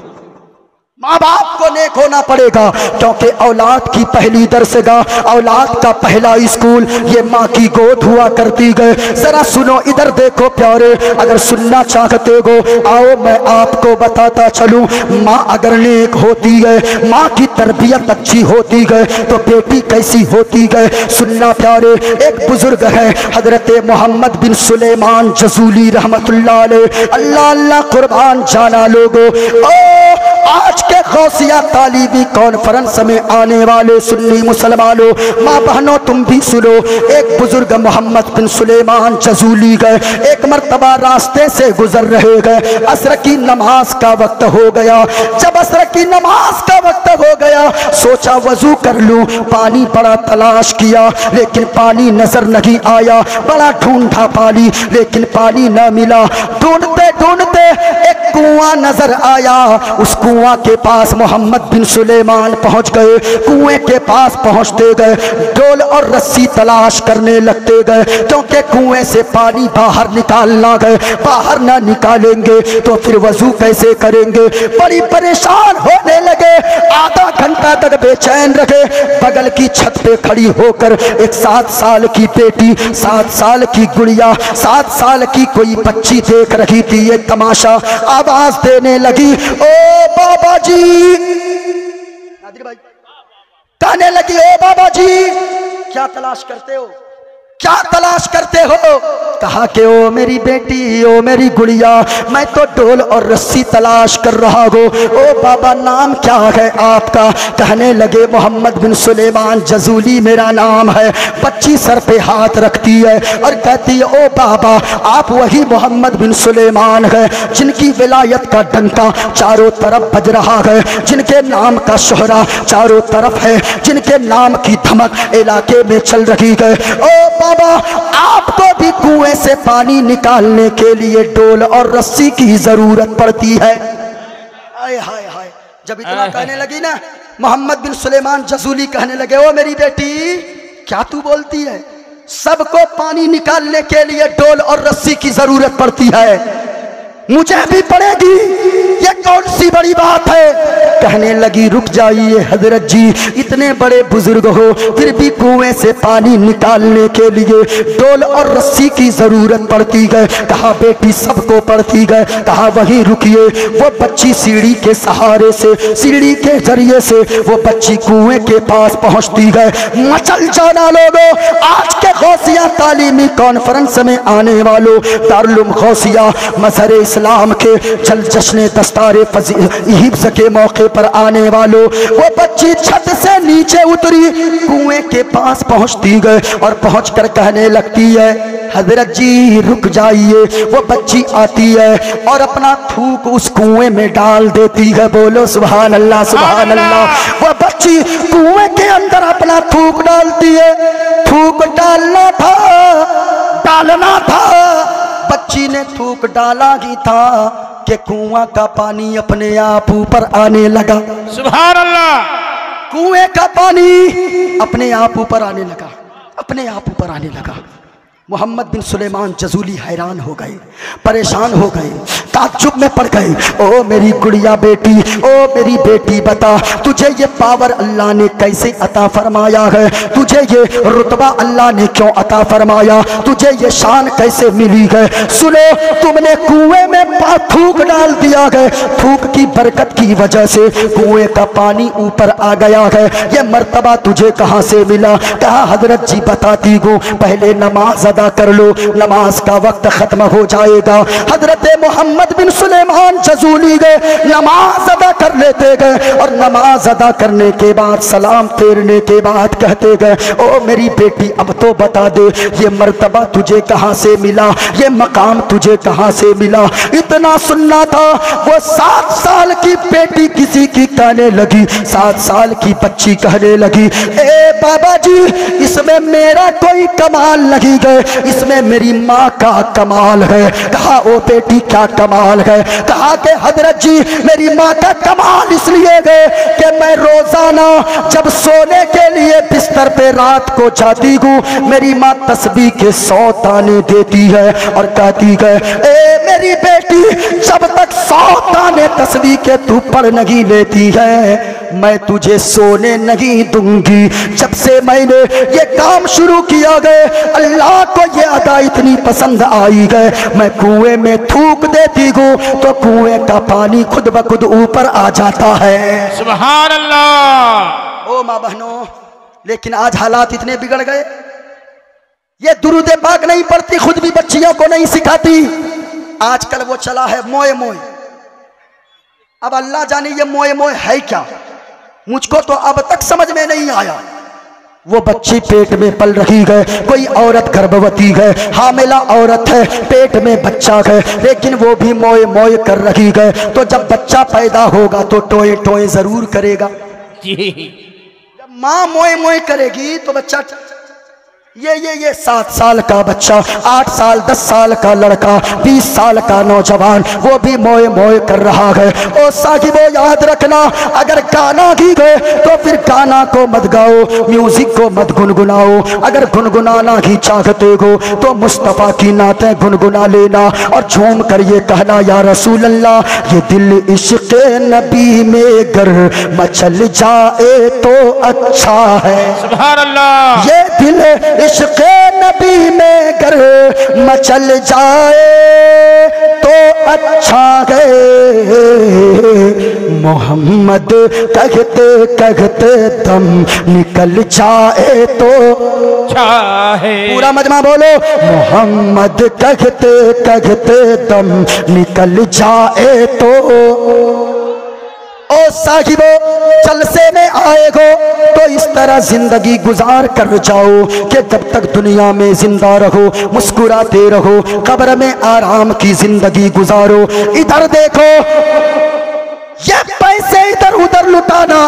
माँ बाप को नेक होना पड़ेगा, क्योंकि औलाद की पहली दरसगाह, औलाद का पहला स्कूल ये माँ की गोद हुआ करती गए। जरा सुनो, इधर देखो प्यारे, अगर सुनना चाहते हो आओ मैं आपको बताता चलूं। माँ अगर नेक होती है, माँ की तरबियत अच्छी होती है तो बेटी कैसी होती है सुनना प्यारे। एक बुजुर्ग है हजरत मोहम्मद बिन सुलेमान जसूली रहमतुल्लाह अलैह, अल्लाह अल्लाह कुर्बान जाना लोगो। ओ आज के गौसिया तालीबी कॉन्फ्रेंस में आने वाले सुन्नी मुसलमानों, माँ बहनों, तुम भी सुनो। एक बुजुर्ग मोहम्मद बिन सुलेमान जजूली गए, एक मर्तबा रास्ते से गुजर रहे गए। असर की नमाज का वक्त हो गया। जब असर की नमाज का वक्त हो गया, सोचा वजू कर लूं। पानी बड़ा तलाश किया लेकिन पानी नजर नहीं आया। बड़ा ढूंढा पानी लेकिन पानी न मिला। ढूंढते ढूंढते एक कुआं नजर आया। उस कुआं के पास मोहम्मद बिन सुलेमान पहुंच गए। कुएं के पास पहुंचते गए, डोल और रस्सी तलाश करने लगते गए, क्योंकि कुएं से पानी बाहर निकालना गए। बाहर ना निकालेंगे तो फिर वजू कैसे करेंगे। बड़ी परेशान होने लगे। आधा घंटा तक बेचैन रहे। बगल की छत पे खड़ी होकर एक 7 साल की बेटी, 7 साल की गुड़िया, 7 साल की कोई बच्ची देख रही थी ये तमाशा। आवाज देने लगी, ओ बाबा जी, भाई कहने लगी, ओ बाबा जी क्या तलाश करते हो, क्या तलाश करते हो। कहा कि ओ मेरी बेटी, ओ मेरी गुड़िया, मैं तो डोल और रस्सी तलाश कर रहा हूँ। ओ बाबा नाम क्या है आपका। कहने लगे मोहम्मद बिन सुलेमान जजूली मेरा नाम है। बच्ची सर पे हाथ रखती है और कहती है, ओ बाबा आप वही मोहम्मद बिन सुलेमान है जिनकी विलायत का डंका चारों तरफ बज रहा है, जिनके नाम का शोहरा चारों तरफ है, जिनके नाम की धमक इलाके में चल रही है। ओ बाबा आपको भी कुएं से पानी निकालने के लिए डोल और रस्सी की जरूरत पड़ती है। हाय हाय हाय। जब इतना कहने लगी ना, मोहम्मद बिन सुलेमान जजूली कहने लगे, ओ मेरी बेटी क्या तू बोलती है, सबको पानी निकालने के लिए डोल और रस्सी की जरूरत पड़ती है, मुझे भी पड़ेगी, ये कौन सी बड़ी बात है। कहने लगी, रुक जाइए हजरत जी, इतने बड़े बुजुर्ग हो फिर भी कुएं से पानी निकालने के लिए डोल और रस्सी की जरूरत पड़ती है। कहा बेटी सबको पड़ती है। कहा वहीं रुकिए। वो बच्ची सीढ़ी के सहारे से, सीढ़ी के जरिए से वो बच्ची कुएं के पास पहुंचती है। मचल जाना लोगों, आज के गौसिया तालीमी कॉन्फ्रेंस में आने वालों, दारुल गौसिया मजहर इस्लाम के जल जश्न दस्तारे हिफ्ज़ के मौके पर आने वालों, वो बच्ची छत से नीचे उतरी, कुएं के पास पहुंचती गए और पहुंचकर कहने लगती है, हजरत जी रुक जाइए। वो बच्ची आती है और अपना थूक उस कुएं में डाल देती है। बोलो सुभान अल्लाह, सुभान अल्लाह। वो बच्ची कुएं के अंदर अपना थूक डालती है। थूक डालना था, बच्ची ने थूक डाला ही था कि कुआं का पानी अपने आप ऊपर आने लगा। सुभान अल्लाह। कुएं का पानी अपने आप ऊपर आने लगा, अपने आप ऊपर आने लगा। मोहम्मद बिन सुलेमान जजूली हैरान हो गए, परेशान हो गए, ताज्जुब में पड़ गए। ओ मेरी गुड़िया बेटी, ओ मेरी बेटी बता तुझे ये पावर अल्लाह ने कैसे अता फरमाया है, तुझे ये रुतबा अल्लाह ने क्यों अता फरमाया, तुझे ये शान कैसे मिली है। सुनो, तुमने कुएं में थूक डाल दिया है, थूक की बरकत की वजह से कुएं का पानी ऊपर आ गया है। ये मर्तबा तुझे कहाँ से मिला। कहा हजरत जी बताती हूँ, पहले नमाज अदा कर लो, नमाज का वक्त खत्म हो जाएगा। हजरत मोहम्मद बिन सुलेमान जजूली गए, नमाज अदा कर लेते गए और नमाज अदा करने के बाद सलाम फेरने के बाद कहते गए, ओ मेरी बेटी अब तो बता दे ये मर्तबा तुझे कहाँ से मिला, ये मकाम तुझे कहाँ से मिला। इतना सुनना था। वो 7 साल की बेटी किसी की कहने लगी, 7 साल की बच्ची कहने लगी, ए बाबा जी इसमें मेरा कोई कमाल नहीं है, इसमें मेरी माँ का कमाल है। कहा ओ बेटी क्या कमाल है। कहा कि हजरत जी मेरी माँ का कमाल इसलिए है कि मैं रोजाना जब सोने के लिए बिस्तर पे रात को जाती हूँ, मेरी माँ तस्बीह के 100 ताने देती है और कहती है, ए मेरी बेटी जब तक 100 ताने तस्बीह के तू पढ़ नहीं लेती है मैं तुझे सोने नहीं दूंगी। जब से मैंने ये काम शुरू किया गया, अल्लाह को ये अदा इतनी पसंद आई है, मैं कुएं में थूक देती हूँ तो कुएं का पानी खुद ब खुद ऊपर आ जाता है। सुभान अल्लाह। ओ माँ बहनों, लेकिन आज हालात इतने बिगड़ गए, ये दुरूद पाक नहीं पढ़ती, खुद भी बच्चियों को नहीं सिखाती। आजकल वो चला है मोए मोए। अब अल्लाह जाने ये मोए मोए है क्या, मुझको तो अब तक समझ में नहीं आया। वो बच्ची पेट में पल रही है, कोई औरत गर्भवती है, हामिला औरत है, पेट में बच्चा है, लेकिन वो भी मोए मोए कर रही है। तो जब बच्चा पैदा होगा तो टोए टोए जरूर करेगा। जब माँ मोए मोए करेगी तो बच्चा, ये 7 साल का बच्चा, 8 साल 10 साल का लड़का, 20 साल का नौजवान, वो भी मोए मोए कर रहा है। ओ साहिबो याद रखना, अगर गाना ही गए तो फिर गाना को मत गाओ, म्यूजिक को मत गुनगुनाओ। अगर गुनगुनाना ही चाहते हो तो मुस्तफ़ा की नातें गुनगुना लेना और झूम कर ये कहना, या रसूल अल्लाह, ये दिल इश्क़ नबी में गर मचल जाए तो अच्छा है। सुभान अल्लाह। ये दिल इश्क़ नबी में गर मचल जाए तो अच्छा है। मोहम्मद कहते कहते दम निकल जाए तो अच्छा है। पूरा मजमा बोलो, मोहम्मद कहते कहते दम निकल जाए तो। ओ साहिबो, जलसे में आए हो तो इस तरह जिंदगी गुजार कर जाओ कि जब तक दुनिया में जिंदा रहो मुस्कुराते रहो, कब्र में आराम की जिंदगी गुजारो। इधर देखो, ये पैसे इधर उधर लुटाना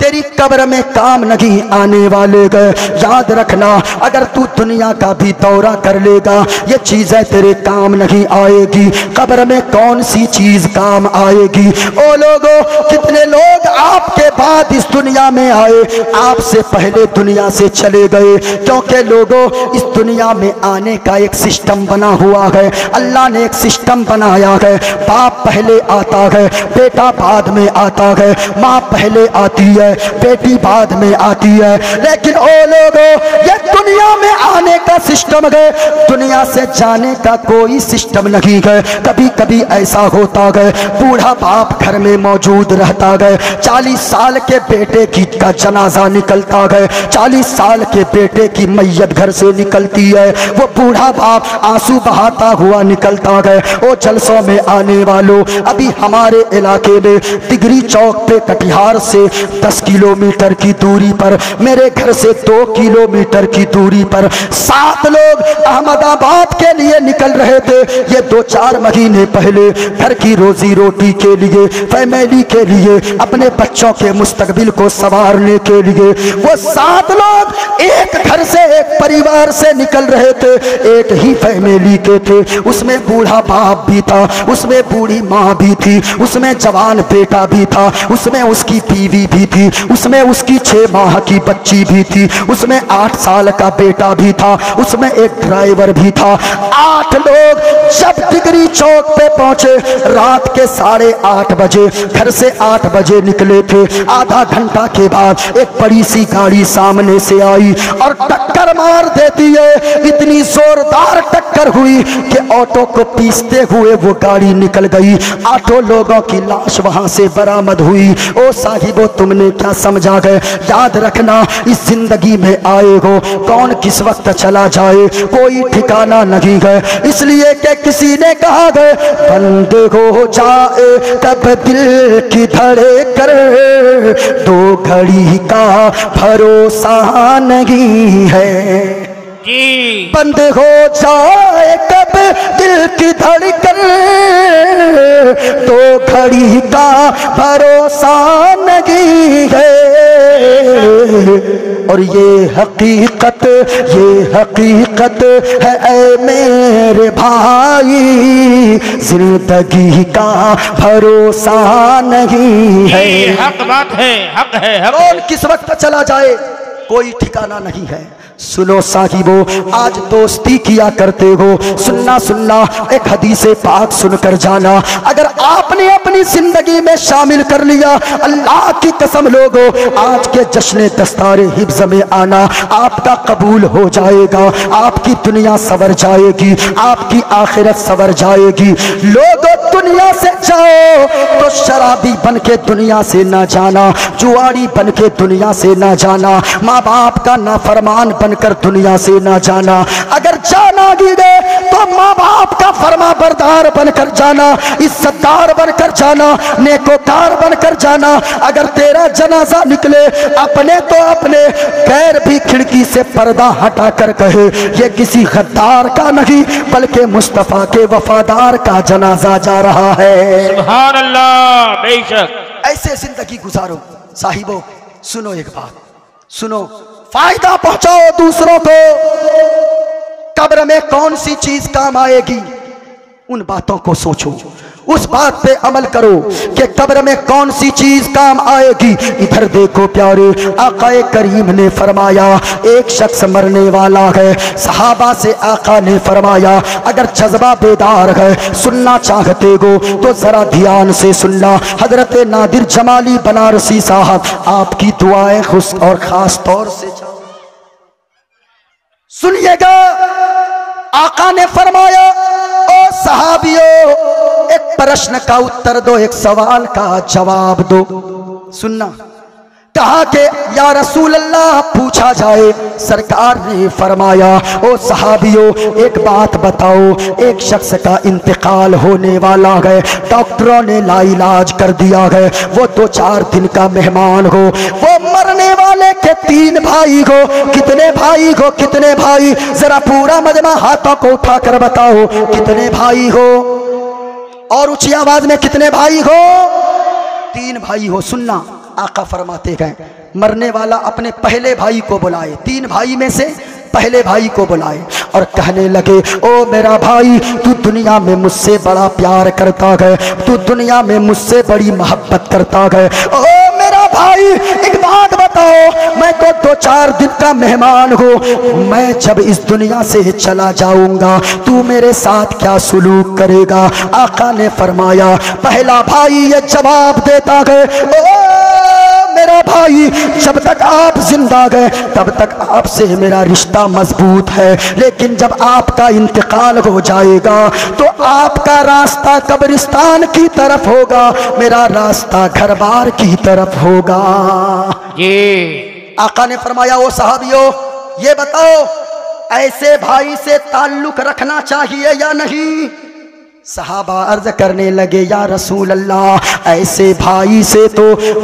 तेरी कब्र में काम नहीं आने वाले गए। याद रखना, अगर तू दुनिया का भी दौरा कर लेगा ये चीजें तेरे काम नहीं आएगी। कब्र में कौन सी चीज काम आएगी? ओ लोगों, कितने लोग आपके बाद इस दुनिया में आए, आपसे पहले दुनिया से चले गए, क्योंकि लोगों इस दुनिया में आने का एक सिस्टम बना हुआ है। अल्लाह ने एक सिस्टम बनाया है। बाप पहले आता है, बेटा बाद में आता है, माँ पहले आती है, बेटी बाद में आती है। लेकिन ओ लोगों, ये दुनिया में आने का सिस्टम है, दुनिया से जाने का कोई सिस्टम नहीं है। कभी कभी ऐसा होता है, बूढ़ा बाप घर में मौजूद रहता है, 40 साल के बेटे की का जनाजा निकलता है, 40 साल के बेटे की मैयत घर से निकलती है, वो बूढ़ा बाप आंसू बहाता हुआ निकलता है। ओ जलसों में आने वालों, अभी हमारे इलाके में तिगरी चौक पे कटिहार से 10 किलोमीटर की दूरी पर, मेरे घर से 2 किलोमीटर की दूरी पर 7 लोग अहमदाबाद के लिए निकल रहे थे। ये 2-4 महीने पहले घर की रोजी रोटी के लिए, फैमिली के लिए, अपने बच्चों के मुस्तकबिल को संवारने के लिए वो 7 लोग एक घर से, एक परिवार से निकल रहे थे। एक ही फैमिली के थे, उसमें बूढ़ा बाप भी था, उसमें बूढ़ी माँ भी थी, उसमें जवान बेटा भी था, उसमें उसकी बीवी भी थी, उसमें उसकी 6 माह की बच्ची भी थी, उसमें 8 साल का बेटा भी था, उसमें एक ड्राइवर भी था। 8 लोग जब तिगरी चौक पे पहुंचे रात के 8:30 बजे, घर से 8 बजे निकले थे। आधा घंटा के बाद एक बड़ी सी गाड़ी सामने से आई और टक्कर मार देती है। इतनी जोरदार टक्कर हुई कि ऑटो को पीसते हुए वो गाड़ी निकल गई। 8 लोगों की लाश वहां से बरामद हुई। ओ साहिबो, तुमने क्या समझा गए? याद रखना, इस जिंदगी में आए हो, कौन किस वक्त चला जाए कोई ठिकाना नहीं है। इसलिए कि किसी ने कहा गए, बंद हो जाए तब दिल की धड़कन, 2 घड़ी का भरोसा नहीं है। बंद हो जाए कब दिल की धड़कन, 2 घड़ी का भरोसा नहीं है। और ये हकीकत है ऐ मेरे भाई, जिंदगी का भरोसा नहीं है। हक बात है, हक है, हक। कौन किस वक्त चला जाए कोई ठिकाना नहीं है। सुनो साहिबो, आज दोस्ती किया करते हो, सुनना एक हदीसे पाक सुनकर जाना। अगर आपने अपनी जिंदगी में शामिल कर लिया, अल्लाह की कसम लोगों, आज के जश्न दस्तारे हिफ्ज़ में आना आपका कबूल हो जाएगा। आपकी दुनिया सवर जाएगी, आपकी आखिरत सवर जाएगी। लोगों, दुनिया से जाओ तो शराबी बन के दुनिया से ना जाना, जुआरी बन के दुनिया से ना जाना, माँ बाप का नाफरमान बनकर दुनिया से ना जाना। अगर जाना भी गए तो माँ बाप का फरमा बरदार बनकर जाना, इज्जतदार बनकर जाना, नेकोकार बनकर जाना। अगर तेरा जनाजा निकले अपने तो अपने, गैर भी खिड़की से पर्दा हटा कर कहे ये किसी गद्दार का नहीं बल्कि मुस्तफा के वफादार का जनाजा जा रहा है। सुभान अल्लाह, बेशक। ऐसे जिंदगी गुजारो। साहिबो सुनो, एक बात सुनो, फायदा पहुंचाओ दूसरों को। कब्र में कौन सी चीज काम आएगी, उन बातों को सोचो, उस बात पे अमल करो कि कब्र में कौन सी चीज काम आएगी। इधर देखो प्यारे, आकाए करीम ने फरमाया एक शख्स मरने वाला है। सहाबा से आका ने फरमाया अगर जज्बा बेदार है, सुनना चाहते हो तो जरा ध्यान से सुनना। हजरत नादिर जमाली बनारसी साहब आपकी दुआएं खुश और खास तौर से सुनिएगा। आका ने फरमाया ओ सहाबियों, एक प्रश्न का उत्तर दो, एक सवाल का जवाब दो। सुनना। कहा कि या रसूल अल्लाह पूछा जाए। सरकार ने फरमाया ओ सहाबियों एक बात बताओ, एक शख्स का इंतकाल होने वाला है, डॉक्टरों ने लाइलाज कर दिया है, वो 2-4 दिन का मेहमान हो, वो मरने वाले के 3 भाई हो। कितने भाई हो, कितने भाई, जरा पूरा मजमा हाथों को उठाकर बताओ कितने भाई हो, और ऊंची आवाज में कितने भाई हो। 3 भाई हो। सुनना, आका फरमाते गए मरने वाला अपने पहले भाई को बुलाए, 3 भाई में से पहले भाई को बुलाए और कहने लगे ओ मेरा भाई, तू दुनिया में मुझसे बड़ा प्यार करता है, तू दुनिया में मुझसे बड़ी मोहब्बत करता है। ओ मेरा भाई एक बात बताओ, मैं तो 2-4 दिन का मेहमान हूँ, मैं जब इस दुनिया से चला जाऊंगा तू मेरे साथ क्या सुलूक करेगा। आका ने फरमाया पहला भाई ये जवाब देता है ओ मेरा भाई, जब तक आप जिंदा गए तब तक आपसे मेरा रिश्ता मजबूत है, लेकिन जब आपका इंतकाल हो जाएगा तो आपका रास्ता कब्रिस्तान की तरफ होगा, मेरा रास्ता घर बार की तरफ होगा। ये आका ने फरमाया ओ सहाबियों ये बताओ ऐसे भाई से ताल्लुक रखना चाहिए या नहीं। सहाबा अर्ज करने लगे या रसूल अल्लाह ऐसे भाई से तो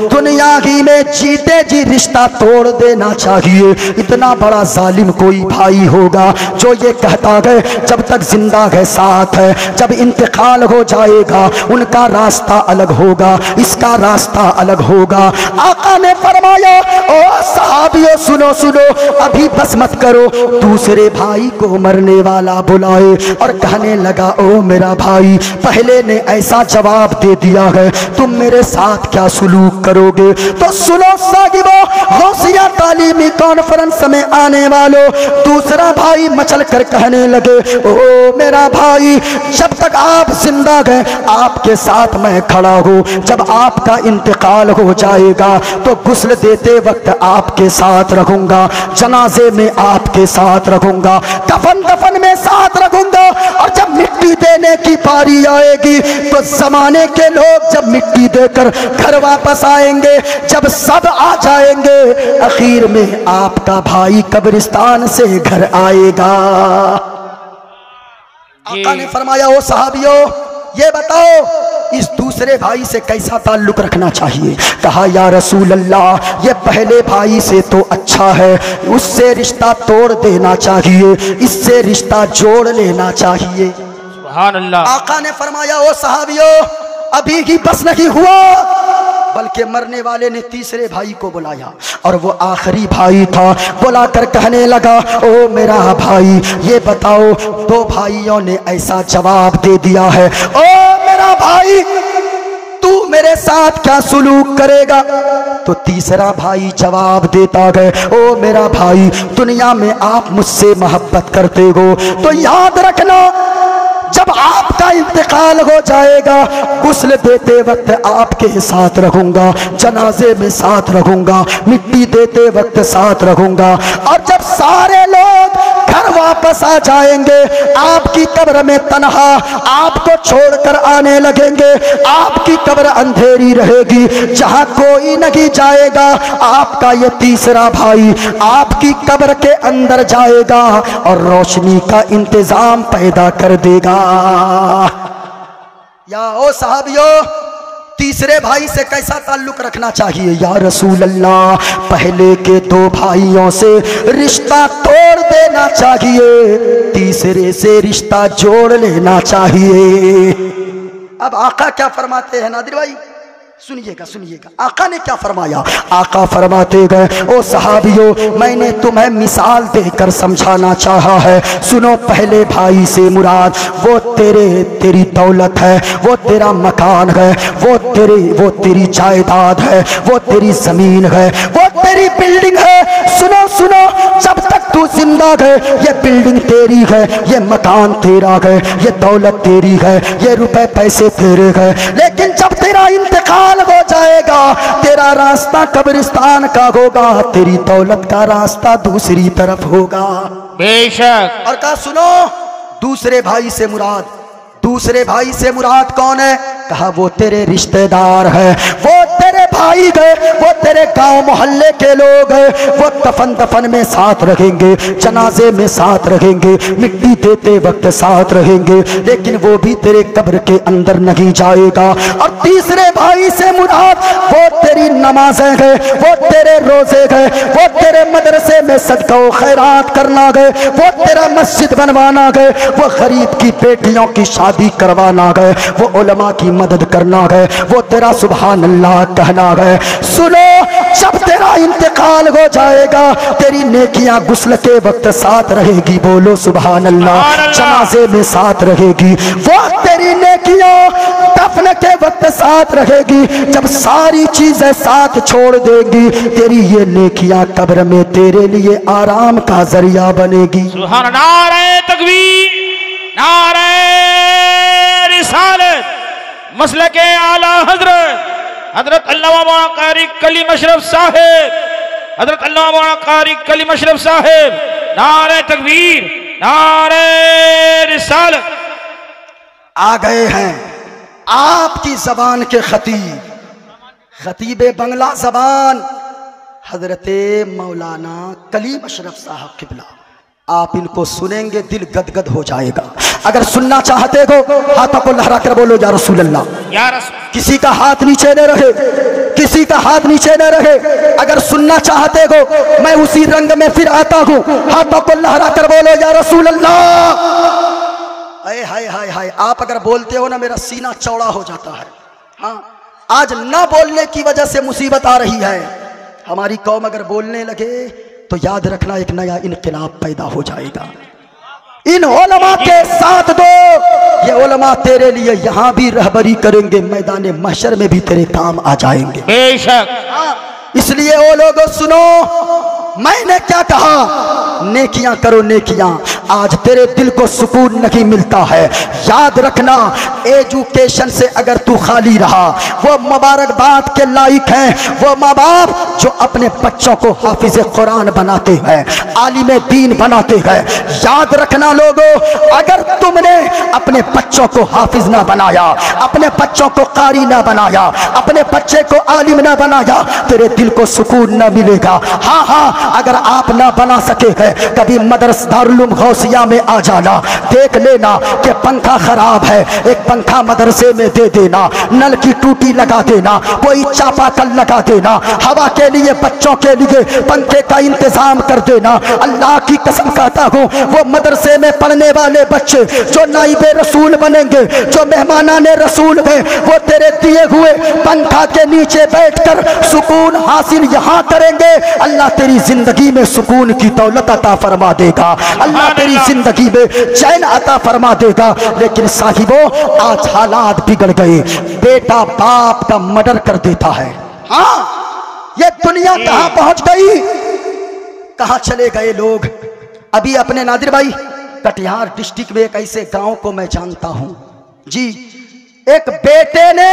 दुनिया ही में जीते जी रिश्ता तोड़ देना चाहिए। इतना बड़ा जालिम कोई भाई होगा जो ये कहता है जब तक जिंदा है साथ है, जब इंतकाल हो जाएगा उनका रास्ता अलग होगा, इसका रास्ता अलग होगा। आका ने फरमाया ओ सहाबियों सुनो सुनो, अभी बस मत करो। दूसरे भाई को मरने वाला बुलाए और कहने लगा ओ मेरा भाई, पहले ने ऐसा जवाब दे दिया है, तुम मेरे साथ क्या सुलूक करोगे। तो सुनो साहिबो, गौसिया तालीमी कॉन्फ्रेंस में आने वालों, दूसरा भाई मचल कर कहने लगे ओ मेरा भाई, जब तक आप जिंदा गए आपके साथ मैं खड़ा हूँ, जब आपका इंतकाल हो जाएगा तो गुस्ल देते वक्त आपके साथ रहूंगा, जनाजे में आपके साथ रहूंगा, कफन दफन में साथ रहूंगा, और जब मिट्टी देने की बारी आएगी तो जमाने के लोग जब मिट्टी देकर घर वापस आएंगे, जब सब आ जाएंगे आखिर में आपका भाई कब्रिस्तान से घर आएगा। आका ने फरमाया ओ सहाबियों ये बताओ इस दूसरे भाई से कैसा ताल्लुक रखना चाहिए। कहा या रसूल अल्लाह ये पहले भाई से तो अच्छा है, उससे रिश्ता तोड़ देना चाहिए, इससे रिश्ता जोड़ लेना चाहिए। सुभान अल्लाह। आका ने फरमाया ओ सहाबियों अभी ही बस नहीं हुआ, बल्कि मरने वाले ने तीसरे भाई को बुलाया और वो आखिरी भाई था, बुलाकर कहने लगा ओ मेरा भाई ये बताओ, 2 भाइयों ने ऐसा जवाब दे दिया है, ओ मेरा भाई तू मेरे साथ क्या सुलूक करेगा। तो तीसरा भाई जवाब देता है ओ मेरा भाई, दुनिया में आप मुझसे मोहब्बत करते हो तो याद रखना जब आपका इंतकाल हो जाएगा गुस्ल देते वक्त आपके साथ रहूंगा, जनाजे में साथ रहूंगा, मिट्टी देते वक्त साथ रहूंगा, और जब सारे लोग घर वापस आ जाएंगे, आपकी कब्र में तन्हा आपको छोड़कर आने लगेंगे। आपकी कब्र अंधेरी रहेगी, जहां कोई नहीं जाएगा, आपका ये तीसरा भाई आपकी कब्र के अंदर जाएगा और रोशनी का इंतजाम पैदा कर देगा। या ओ साहबियों, तीसरे भाई से कैसा ताल्लुक रखना चाहिए? या रसूल अल्लाह, पहले के दो भाइयों से रिश्ता तोड़ देना चाहिए, तीसरे से रिश्ता जोड़ लेना चाहिए। अब आका क्या फरमाते हैं नादिर भाई, सुनिएगा सुनिएगा, आका ने क्या फरमाया। आका फरमाते गए, ओ सहाबियों, मैंने तुम्हें मिसाल देकर समझाना चाहा है, सुनो। पहले भाई से मुराद वो तेरी दौलत है, वो तेरा मकान है, वो तेरी जायदाद है, वो तेरी जमीन है, वो तेरी बिल्डिंग है। सुनो सुनो, जब तक तू जिंदा है ये बिल्डिंग तेरी है, ये मकान तेरा है, ये दौलत तेरी है, ये रुपए पैसे तेरे है। लेकिन जब तेरा इंतकाल हो जाएगा, तेरा रास्ता कब्रिस्तान का होगा, तेरी दौलत का रास्ता दूसरी तरफ होगा। बेशक। और कहा सुनो, दूसरे भाई से मुराद कौन है? कहा वो तेरे रिश्तेदार है, वो तेरे भाई गए, वो तेरे गांव मोहल्ले के लोग हैं, वो दफन में साथ रहेंगे, जनाजे में साथ रहेंगे, मिट्टी देते वक्त साथ रहेंगे, लेकिन वो भी तेरे कब्र के अंदर नहीं जाएगा। और तीसरे भाई से मुराद वो तेरी नमाजें गए, वो तेरे रोजे गए, वो तेरे मदरसे में सदका व खैरात करना गए, वो तेरा मस्जिद बनवाना गए, वो गरीब की बेटियों की शादी करवाना गए, वो उलमा की मदद करना गए, वो तेरा सुभान अल्लाह कहना गए। सुनो, जब तेरा इंतकाल हो जाएगा, तेरी नेकियां गुस्ल के वक्त साथ रहेगी, बोलो सुभान अल्लाह। जनाजे में साथ रहेगी, वो तेरी नेकियां दफन के वक्त साथ रहेगी। जब सारी चीजें साथ छोड़ देगी, तेरी ये नेकियां कब्र में तेरे लिए आराम का जरिया बनेगी। सुभान अल्लाह। नारे तकबीर, नारे रिसालत, मसलके आला हजरत अल्लामा कारी कलीम अशरफ साहिब, हजरत अल्लामा कारी कलीम अशरफ साहिब। नारे तकबीर, नारे रिसालत। आ गए हैं आपकी जबान के खतीब बंगला जबान हजरत मौलाना कलीम अशरफ साहब किबला। आप इनको सुनेंगे, दिल गदगद हो जाएगा। अगर सुनना चाहते हो हाथों को लहरा कर बोलो या रसूल अल्लाह। या रसूल। किसी का हाथ नीचे न रहे, किसी का हाथ नीचे न रहे। अगर सुनना चाहते हो, मैं उसी रंग में फिर आता हूँ, हाथों को लहरा कर बोलो या रसूल अल्लाह। हाय हाय हाय हाय, आप अगर बोलते हो ना, मेरा सीना चौड़ा हो जाता है। हाँ, आज ना बोलने की वजह से मुसीबत आ रही है। हमारी कौम अगर बोलने लगे तो याद रखना एक नया इनकलाब पैदा हो जाएगा। इन उलमा के साथ दो, ये उलमा तेरे लिए यहाँ भी रहबरी करेंगे, मैदान महशर में भी तेरे काम आ जाएंगे। बेशक। इसलिए वो लोगों सुनो, मैंने क्या कहा, नेकियां करो नेकियां। आज तेरे दिल को सुकून नहीं मिलता है, याद रखना, एजुकेशन से अगर तू खाली रहा, वो मुबारकबाद के लायक हैं वो माँ बाप जो अपने बच्चों को हाफिज कुरान बनाते हैं, आलिम दीन बनाते हैं। याद रखना लोगों, अगर तुमने अपने बच्चों को हाफिज ना बनाया, अपने बच्चों को कारी ना बनाया, अपने बच्चे को आलिम ना बनाया, तेरे दिल को सुकून ना मिलेगा। हाँ हाँ, अगर आप ना बना सके हैं, कभी मदरसा दारुल उलूम गौसिया में आ जाना, देख लेना कि पंखा खराब है, एक पंखा मदरसे में दे देना, नल की टूटी लगा देना, कोई चापाकल लगा देना, हवा के लिए बच्चों के लिए पंखे का इंतजाम कर देना। अल्लाह की कसम कहता हूँ, वो मदरसे में पढ़ने वाले बच्चे जो नाइबे रसूल बनेंगे, जो मेहमानाने रसूल हैं, वो तेरे दिए हुए पंखा के नीचे बैठकर सुकून हासिल यहाँ करेंगे। अल्लाह तेरी जिंदगी में सुकून की दौलत अता फरमा देगा, अल्लाह तेरी जिंदगी में चैन अता फरमा देगा। लेकिन साहिबों, आज हालात बिगड़ गए, बेटा बाप का मर्डर कर देता है। हाँ, ये दुनिया कहां पहुंच गई, कहां चले गए लोग। अभी अपने नादिर भाई, कटिहार डिस्ट्रिक्ट में एक ऐसे गांव को मैं जानता हूं जी, एक बेटे ने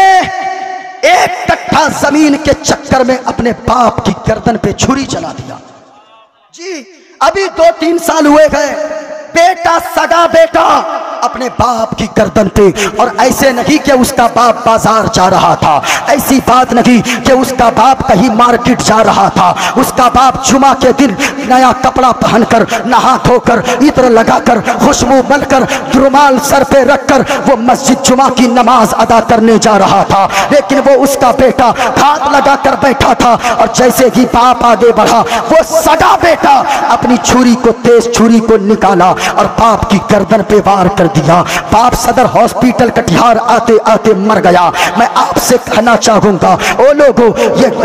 1 कट्ठा जमीन के चक्कर में अपने बाप की गर्दन पे छुरी चला दिया जी। अभी 2-3 साल हुए गए, बेटा, सगा बेटा अपने बाप की गर्दन पे, और ऐसे नहीं कि उसका बाप बाजार जा रहा था, ऐसी बात नहीं कि उसका बाप कहीं मार्केट जा रहा था, उसका बाप जुमा के दिन नया कपड़ा पहनकर, नहा धोकर, इत्र लगाकर, खुशबू बनकर, रुमाल सर पे रखकर वो मस्जिद जुमा की नमाज अदा करने जा रहा था। लेकिन वो उसका बेटा हाथ लगाकर बैठा था, और जैसे ही बाप आगे बढ़ा, वो सगा बेटा अपनी छुरी को, तेज छुरी को निकाला और बाप की गर्दन पे वार कर दिया। बाप सदर हॉस्पिटल कटिहार आते आते मर गया। मैं आपसे कहना चाहूंगा, ओ लोगों,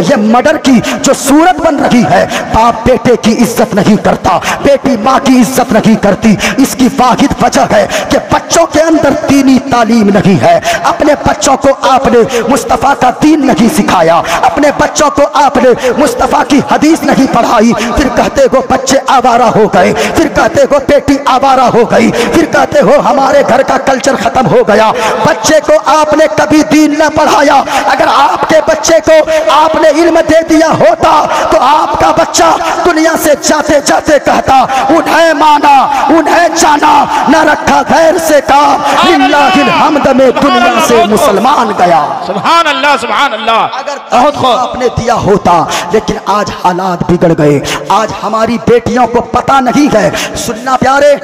ये मर्डर की जो सूरत बन रही है, बाप बेटे की इज्जत नहीं करता, बेटी माँ की इज्जत नहीं करती। इसकी वाहिद वजह है कि बच्चों के अंदर दीनी तालीम नहीं है। अपने बच्चों को आपने मुस्तफा का दीन नहीं सिखाया, अपने बच्चों को आपने मुस्तफा की हदीस नहीं पढ़ाई। फिर कहते हो बच्चे आवारा हो गए, फिर कहते हो बेटी आवारा हो गई, फिर कहते हो हमारे घर का कल्चर खत्म हो गया। बच्चे को आपने कभी दीन न पढ़ाया। अगर आपके बच्चे को आपने इल्म दे दिया होता तो आपका बच्चा दुनिया से जाते जाते कहता, उन्हें माना, उन्हें जाना, न रखा गैर से काम, लिल्लाहिल हम्द में दुनिया से मुसलमान गया। सुभान अल्लाह, सुभान अल्लाह। अगर आपने दिया होता, लेकिन आज हालात बिगड़ गए। आज हमारी बेटियों को पता नहीं है। सुनना प्यारे,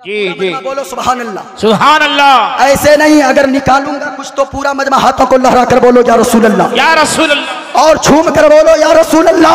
जी जी बोलो सुभान अल्लाह, सुभान अल्लाह। ऐसे नहीं, अगर निकालूंगा कुछ तो पूरा मजमा हाथों को लहरा कर बोलो या रसूल अल्लाह, या रसूल अल्लाह, और झूम कर बोलो या रसूल अल्लाह।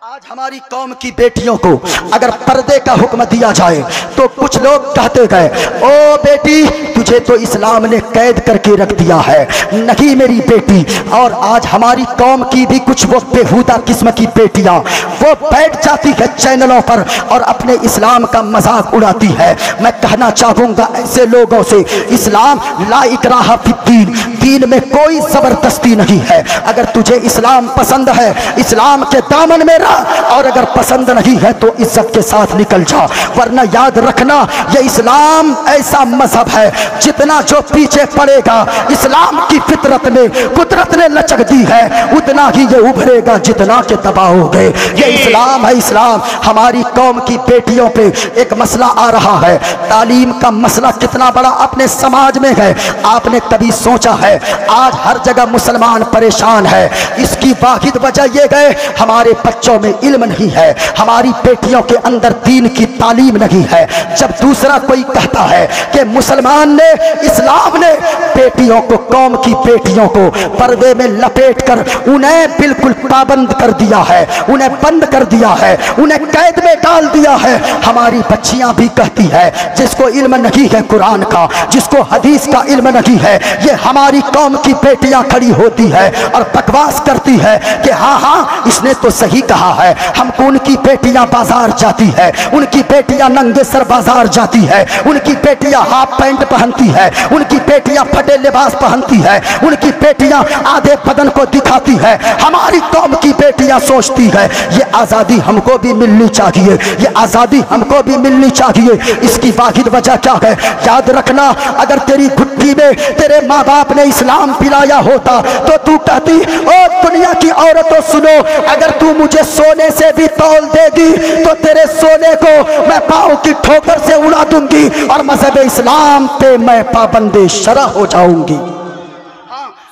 आज हमारी कौम की बेटियों को अगर पर्दे का हुक्म दिया जाए तो कुछ लोग कहते गए, ओ बेटी तुझे तो इस्लाम ने कैद करके रख दिया है, नहीं मेरी बेटी। और आज हमारी कौम की भी कुछ वो बेहुदा किस्म की बेटियां वो बैठ जाती है चैनलों पर और अपने इस्लाम का मजाक उड़ाती है। मैं कहना चाहूंगा ऐसे लोगों से, इस्लाम ला इकराहा फिद्दीन, दीन में कोई जबरदस्ती नहीं है। अगर तुझे इस्लाम पसंद है, इस्लाम के दामन में रह, और अगर पसंद नहीं है तो इज्जत के साथ निकल जा। वरना याद रखना, ये इस्लाम ऐसा मजहब है, जितना जो पीछे पड़ेगा इस्लाम की फितरत में, कुदरत ने लचक दी है, उतना ही ये उभरेगा जितना के दबाओगे। ये इस्लाम है, इस्लाम। हमारी कौम की बेटियों पे एक मसला आ रहा है, तालीम का मसला कितना बड़ा अपने समाज में है, आपने कभी सोचा है? आज हर जगह मुसलमान परेशान है। इसकी वाहिद वजह ये है, हमारे बच्चों में इल्म नहीं है, हमारी बेटियों के अंदर दीन की तालीम नहीं है। जब दूसरा कोई कहता है कि मुसलमान ने, इस्लाम ने बेटियों को, कौम की बेटियों को पर्दे में लपेटकर उन्हें बिल्कुल पाबंद कर दिया है, उन्हें बंद कर दिया है, उन्हें कैद में डाल दिया है, हमारी बच्चियां भी कहती है, जिसको इल्म नहीं है कुरान का, जिसको हदीस का इल्म नहीं है, ये हमारी कौम की बेटियां खड़ी होती है और बकवास करती है कि हाँ हाँ इसने तो सही कहा है। हमको उनकी बेटियां बाजार जाती है, उनकी बेटियां नंगे सर बाजार जाती है, उनकी बेटियां हाफ पैंट पहनती है, उनकी बेटियां फटे लिबास पहनती है, उनकी बेटियां आधे बदन को दिखाती है। हमारी कौम की बेटियां सोचती है ये आजादी हमको भी मिलनी चाहिए, ये आजादी हमको भी मिलनी चाहिए। इसकी वाहिद वजह क्या है? याद रखना, अगर तेरी घुट्टी में तेरे माँ बाप ने इस्लाम पिलाया होता तो तू कहती, ओ दुनिया की औरतों सुनो, अगर तू मुझे सोने से भी तौल देगी तो तेरे सोने को मैं पाँव की ठोकर से उड़ा दूंगी और मजहब इस्लाम पे मैं पाबंदे शरा हो जाऊंगी।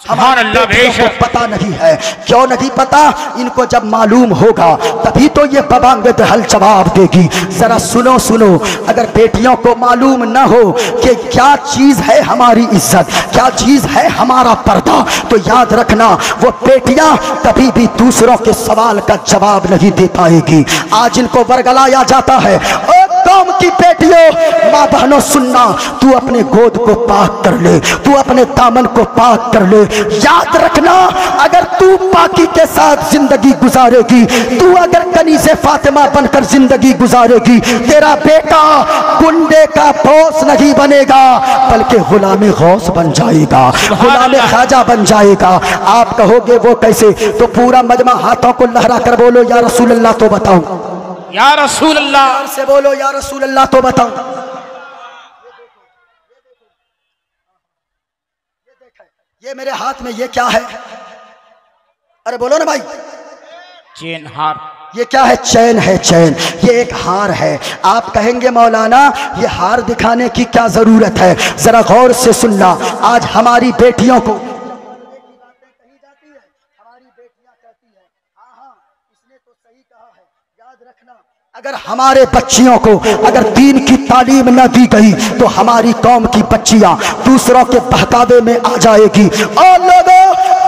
हमारे बेटियों को पता नहीं है। क्यों नहीं पता? इनको जब मालूम होगा तभी तो ये बबांग हल जवाब देगी। जरा सुनो सुनो, अगर बेटियों को मालूम न हो कि क्या चीज है हमारी इज्जत, क्या चीज है हमारा पर्दा, तो याद रखना वो बेटियां कभी भी दूसरों के सवाल का जवाब नहीं दे पाएगी। आज इनको वर्गलाया जाता है। कौम की बेटियों, माँ बहनों सुनना, तू अपने गोद को पाक कर ले, तू अपने दामन को पाक कर ले। याद रखना, अगर तू पाकी के साथ जिंदगी गुजारेगी, तू अगर कनीज़े फातिमा बनकर जिंदगी गुजारेगी, तेरा बेटा गुंडे का बॉस नहीं बनेगा बल्कि गुलाम गौस बन जाएगा, गुलाम ख्वाजा बन जाएगा। आप कहोगे वो कैसे? तो पूरा मजमा हाथों को लहरा कर बोलो या रसूल अल्लाह, तो बताओ या रसूल अल्लाह से बोलो या रसूल अल्लाह, तो बताओ। ये मेरे हाथ में ये क्या है? अरे बोलो ना भाई। चैन हार। ये क्या है? चैन है, चैन। ये एक हार है। आप कहेंगे मौलाना ये हार दिखाने की क्या जरूरत है? जरा गौर से सुनना। आज हमारी बेटियों को कही जाती है, हमारी बेटियां कहती है हाँ इसने तो सही कहा है। याद रखना, अगर हमारे बच्चियों को अगर दीन की तालीम न दी गई तो हमारी कौम की बच्चियां दूसरों के बहकावे में आ जाएगी। और लोगों,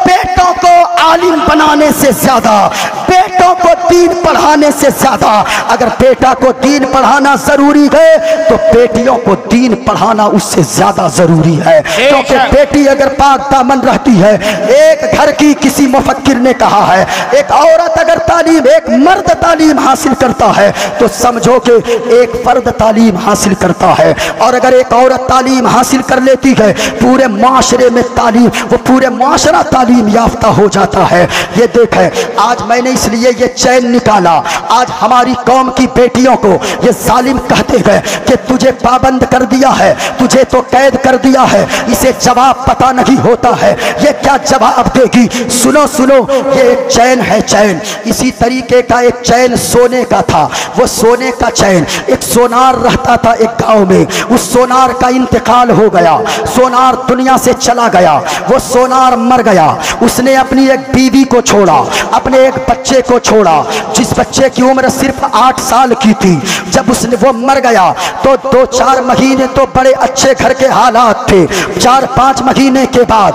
बेटों को आलिम बनाने से ज्यादा, बेटों को दीन पढ़ाने से ज्यादा, अगर बेटा को दीन पढ़ाना जरूरी है तो बेटियों को दीन पढ़ाना उससे ज्यादा जरूरी है। क्योंकि बेटी अगर पाक दामन रहती है, एक घर की किसी मुफक्किर ने कहा है, एक औरत अगर तालीम, एक मर्द तालीम हासिल करता है तो समझो कि एक फर्द तालीम हासिल करता है। और अगर एक औरत तालीम हासिल कर लेती है, पूरे माशरे में तालीम, वो पूरे माशरा तालीम याफ्ता हो जाता है। ये देखें, आज मैंने इसलिए ये चैन निकाला। आज हमारी कौम की बेटियों को ये जालिम कहते हैं कि तुझे पाबंद कर दिया है, तुझे तो कैद कर दिया है, इसे जवाब पता नहीं होता है, ये क्या जवाब देगी? सुनो सुनो, ये एक चैन है, चैन। इसी तरीके का एक चैन सोने का था। वो सोने का चैन, एक सोनार रहता था एक गांव में। उस सोनार का इंतकाल हो गया, सोनार दुनिया से चला गया, वो सोनार मर गया। उसने अपनी एक बीवी को छोड़ा, अपने एक बच्चे को छोड़ा, जिस बच्चे की उम्र सिर्फ 8 साल की थी। जब उसने वो मर गया तो 2-4 महीने तो बड़े अच्छे घर के हालात थे। 4-5 महीने के बाद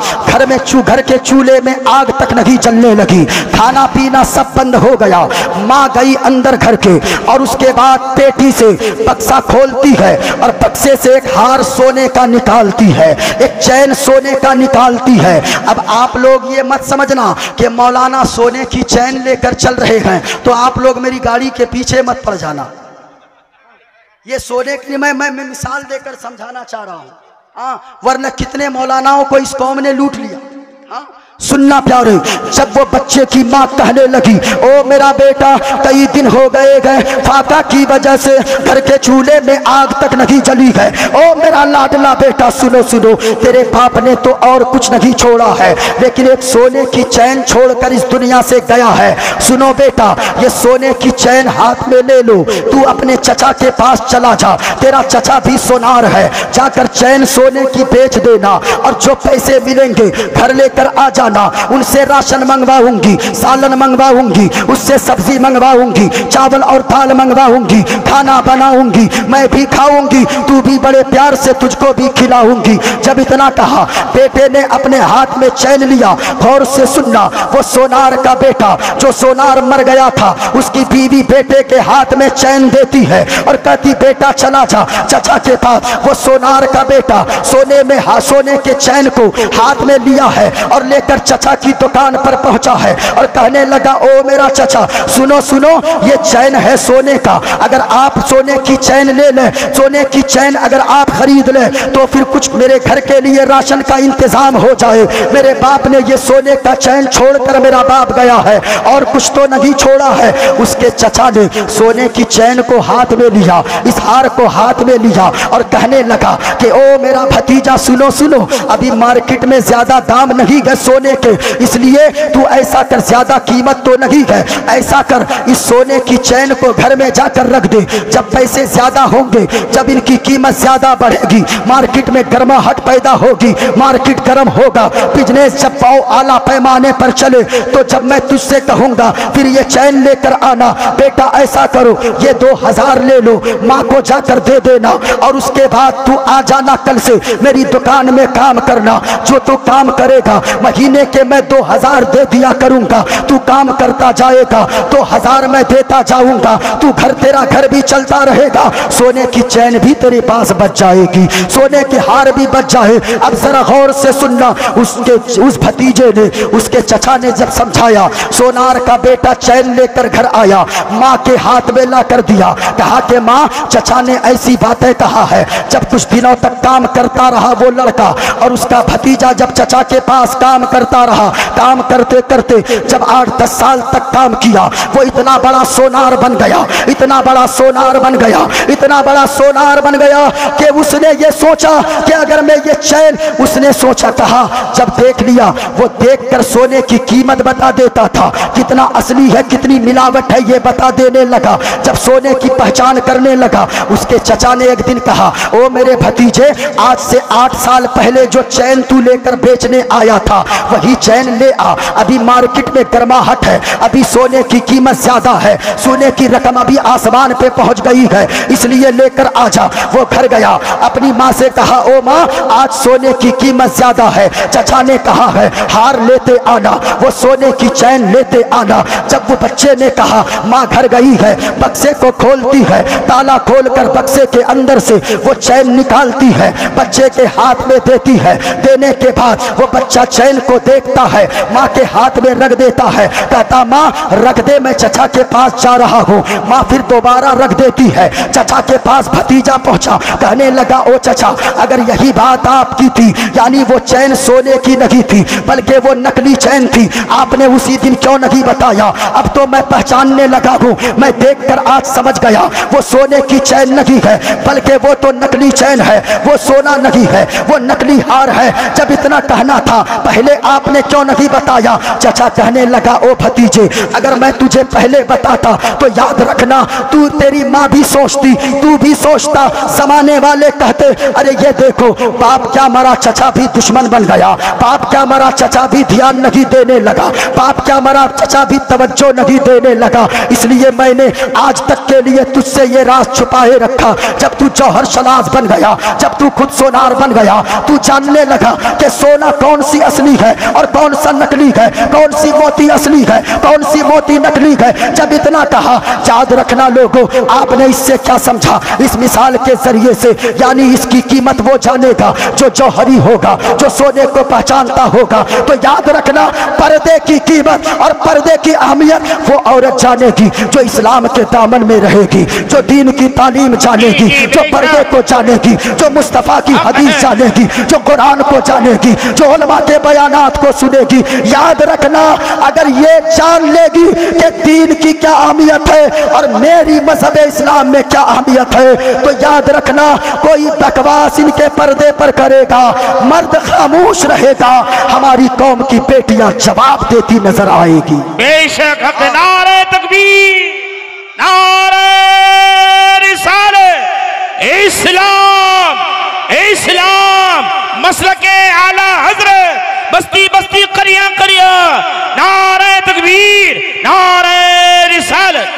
घर के चूल्हे में आग तक नहीं जलने लगी, खाना पीना सब बंद हो गया। माँ गई अंदर घर के और उसके बाद पेटी से बक्सा खोलती है और बक्से से एक हार सोने का निकालती है, एक चैन सोने का निकालती है। अब आप लोग ये मत समझना कि मौलाना सोने की चैन लेकर चल रहे हैं तो आप लोग मेरी गाड़ी के पीछे मत पड़ जाना। ये सोने की मैं मिसाल देकर समझाना चाह रहा हूँ। हाँ, वरना कितने मौलानाओं को इस कौम ने लूट लिया। हाँ, सुनना प्यारे, जब वो बच्चे की माँ कहने लगी, ओ मेरा बेटा कई दिन हो गए फाका की वजह से घर के चूल्हे में आग तक नहीं जली है। ओ मेरा लाडला बेटा, सुनो सुनो, तेरे बाप ने तो और कुछ नहीं छोड़ा है, लेकिन एक सोने की चैन छोड़कर इस दुनिया से गया है। सुनो बेटा, ये सोने की चैन हाथ में ले लो, तू अपने चचा के पास चला जा, तेरा चचा भी सोनार है, जाकर चैन सोने की बेच देना और जो पैसे मिलेंगे घर लेकर आ जा, उनसे राशन मंगवाऊंगी, सालन मंगवाऊंगी, उससे सब्जी मंगवाऊंगी, चावल और दाल मंगवाऊंगी, खाना बनाऊंगी, मैं भी खाऊंगी, तू भी बड़े प्यार से तुझको भी खिलाऊंगी। जब इतना कहा, बेटे ने अपने हाथ में चैन लिया। गौर से सुनना, वो सोनार का बेटा जो सोनार मर गया था, उसकी बीवी बेटे के हाथ में चैन देती है और कहती, बेटा चला जा चचा के पास। वो सोनार का बेटा सोने के चैन को हाथ में लिया है और लेकर चचा की दुकान पर पहुंचा है और कहने लगा, ओ मेरा चचा, सुनो सुनो, ये चैन है सोने का, अगर आप सोने की चैन ले लें, सोने की चैन अगर आप खरीद लें तो फिर कुछ मेरे घर के लिए राशन का इंतजाम हो जाए। मेरे बाप ने ये सोने का चैन छोड़कर मेरा बाप गया है और कुछ तो नहीं छोड़ा है। उसके चचा ने सोने की चैन को हाथ में लिया, इस हार को हाथ में लिया और कहने लगा कि ओ मेरा भतीजा, सुनो सुनो, अभी मार्केट में ज्यादा दाम नहीं है सोने के, इसलिए तू ऐसा कर, ज्यादा कीमत तो नहीं है, ऐसा कर इस सोने की चैन को घर में जाकर रख दे। जब पैसे ज्यादा होंगे, जब इनकी कीमत ज्यादा बढ़ेगी, मार्केट में गर्माहट पैदा होगी, मार्केट गर्म होगा, बिजनेस जब पाओ आला पैमाने पर चले तो जब मैं तुझसे कहूंगा फिर ये चैन लेकर आना। बेटा ऐसा करो, ये 2000 ले लो, माँ को जाकर दे देना और उसके बाद तू आ जाना, कल से मेरी दुकान में काम करना। जो तू काम करेगा महीने के मैं 2000 दे दिया करूंगा, तू काम करता जाएगा, 2000 मैं देता जाऊंगा, तू तेरा घर भी चलता रहेगा, सोने की चैन भी तेरे पास बच जाएगी, सोने के हार भी बच जाए। अब जरा गौर से सुनना, उस भतीजे ने, उसके चचा ने जब समझाया, सोनार का बेटा चैन लेकर घर आया, माँ के हाथ में ला कर दिया, कहा कि माँ, चचा ने ऐसी बातें कहा है। जब कुछ दिनों तक काम करता रहा वो लड़का और उसका भतीजा जब चचा के पास काम करता करता रहा। काम करते करते जब 8-10 साल तक काम किया, वो इतना बड़ा सोनार बन गया, इतना बड़ा सोनार बन गया, इतना बड़ा सोनार बन गया कि उसने ये सोचा कि अगर मैं ये चैन, उसने सोचा, कहा, जब देख लिया, वो देखकर सोने की कीमत बता देता था, कितना असली है कितनी मिलावट है ये बता देने लगा। जब सोने की पहचान करने लगा, उसके चचा ने एक दिन कहा, ओ मेरे भतीजे, आज से 8 साल पहले जो चैन तू लेकर बेचने आया था वही चैन ले आ, अभी मार्केट में गर्माहट है, अभी सोने की कीमत ज्यादा है, सोने की रकम अभी आसमान पे पहुंच गई है, इसलिए लेकर आ जा। वो घर गया, अपनी माँ से कहा, ओ माँ, आज सोने की कीमत ज्यादा है, चचा ने कहा है हार लेते आना, वो सोने की चैन लेते आना। जब वो बच्चे ने कहा, माँ घर गई है, बक्से को खोलती है, ताला खोलकर बक्से के अंदर से वो चैन निकालती है, बच्चे के हाथ में देती है। देने के बाद वो बच्चा चैन को देखता है, माँ के हाथ में रख देता है, कहता, माँ रख दे, मैं चचा के पास जा रहा हूँ। माँ फिर दोबारा रख देती है। चचा के पास भतीजा पहुंचा, कहने लगा, ओ चचा, अगर यही बात आपकी थी, यानी वो चैन सोने की नहीं थी बल्कि वो नकली चैन थी, आपने उसी दिन क्यों नहीं बताया? अब तो मैं पहचानने लगा हूँ, मैं देखकर आज समझ गया वो सोने की चैन नहीं है बल्कि वो तो नकली चैन है, वो सोना नहीं है, वो नकली हार है। जब इतना कहना था, पहले आपने क्यों नहीं बताया? चचा कहने लगा, ओ भतीजे, अगर मैं तुझे पहले बताता तो याद रखना, तू, तेरी माँ भी सोचती, तू भी सोचता, जमाने वाले कहते, अरे ये देखो, बाप क्या मरा, चचा भी दुश्मन बन गया, बाप क्या मरा, चचा भी ध्यान नहीं देने लगा, बाप क्या मरा, चचा भी तवज्जो नहीं देने लगा। इसलिए मैंने आज तक के लिए तुझसे ये राज छुपाए रखा। जब तू जौहर शनाज बन गया, जब तू खुद सोनार बन गया, तू जानने लगा कि सोना कौन सी असली है और कौन सा नकली है, कौन सी मोती असली है, कौन सी मोती नकली है। जब इतना कहा, याद रखना लोगों, आपने इससे क्या समझा? इस मिसाल के जरिए से, यानी इसकी कीमत वो जानेगा जो जौहरी होगा, जो सोने को पहचानता होगा। तो याद रखना, पर्दे की कीमत और पर्दे की अहमियत वो औरत जानेगी जो इस्लाम के दामन में रहेगी, जो दीन की तालीम जानेगी, जो पर्दे को जानेगी, जो मुस्तफा की हदीस जानेगी, जो कुरान को जानेगी, जो उलमा के बयानात को सुनेगी। याद रखना, अगर ये जान लेगी कि दीन की क्या अहमियत है और मेरी मजहब इस्लाम में क्या अहमियत है, तो याद रखना, कोई बकवास इनके पर्दे पर करेगा, मर्द खामोश रहेगा, हमारी कौम की बेटियां जवाब देती नजर आएगी। बेशक हक नारे तकबीर, नारे रिसालत, इस्लाम, इस्लाम मसलके आला हजरत, बस्ती बस्ती करिया करिया, नारे तकबीर, नारे रिसालत।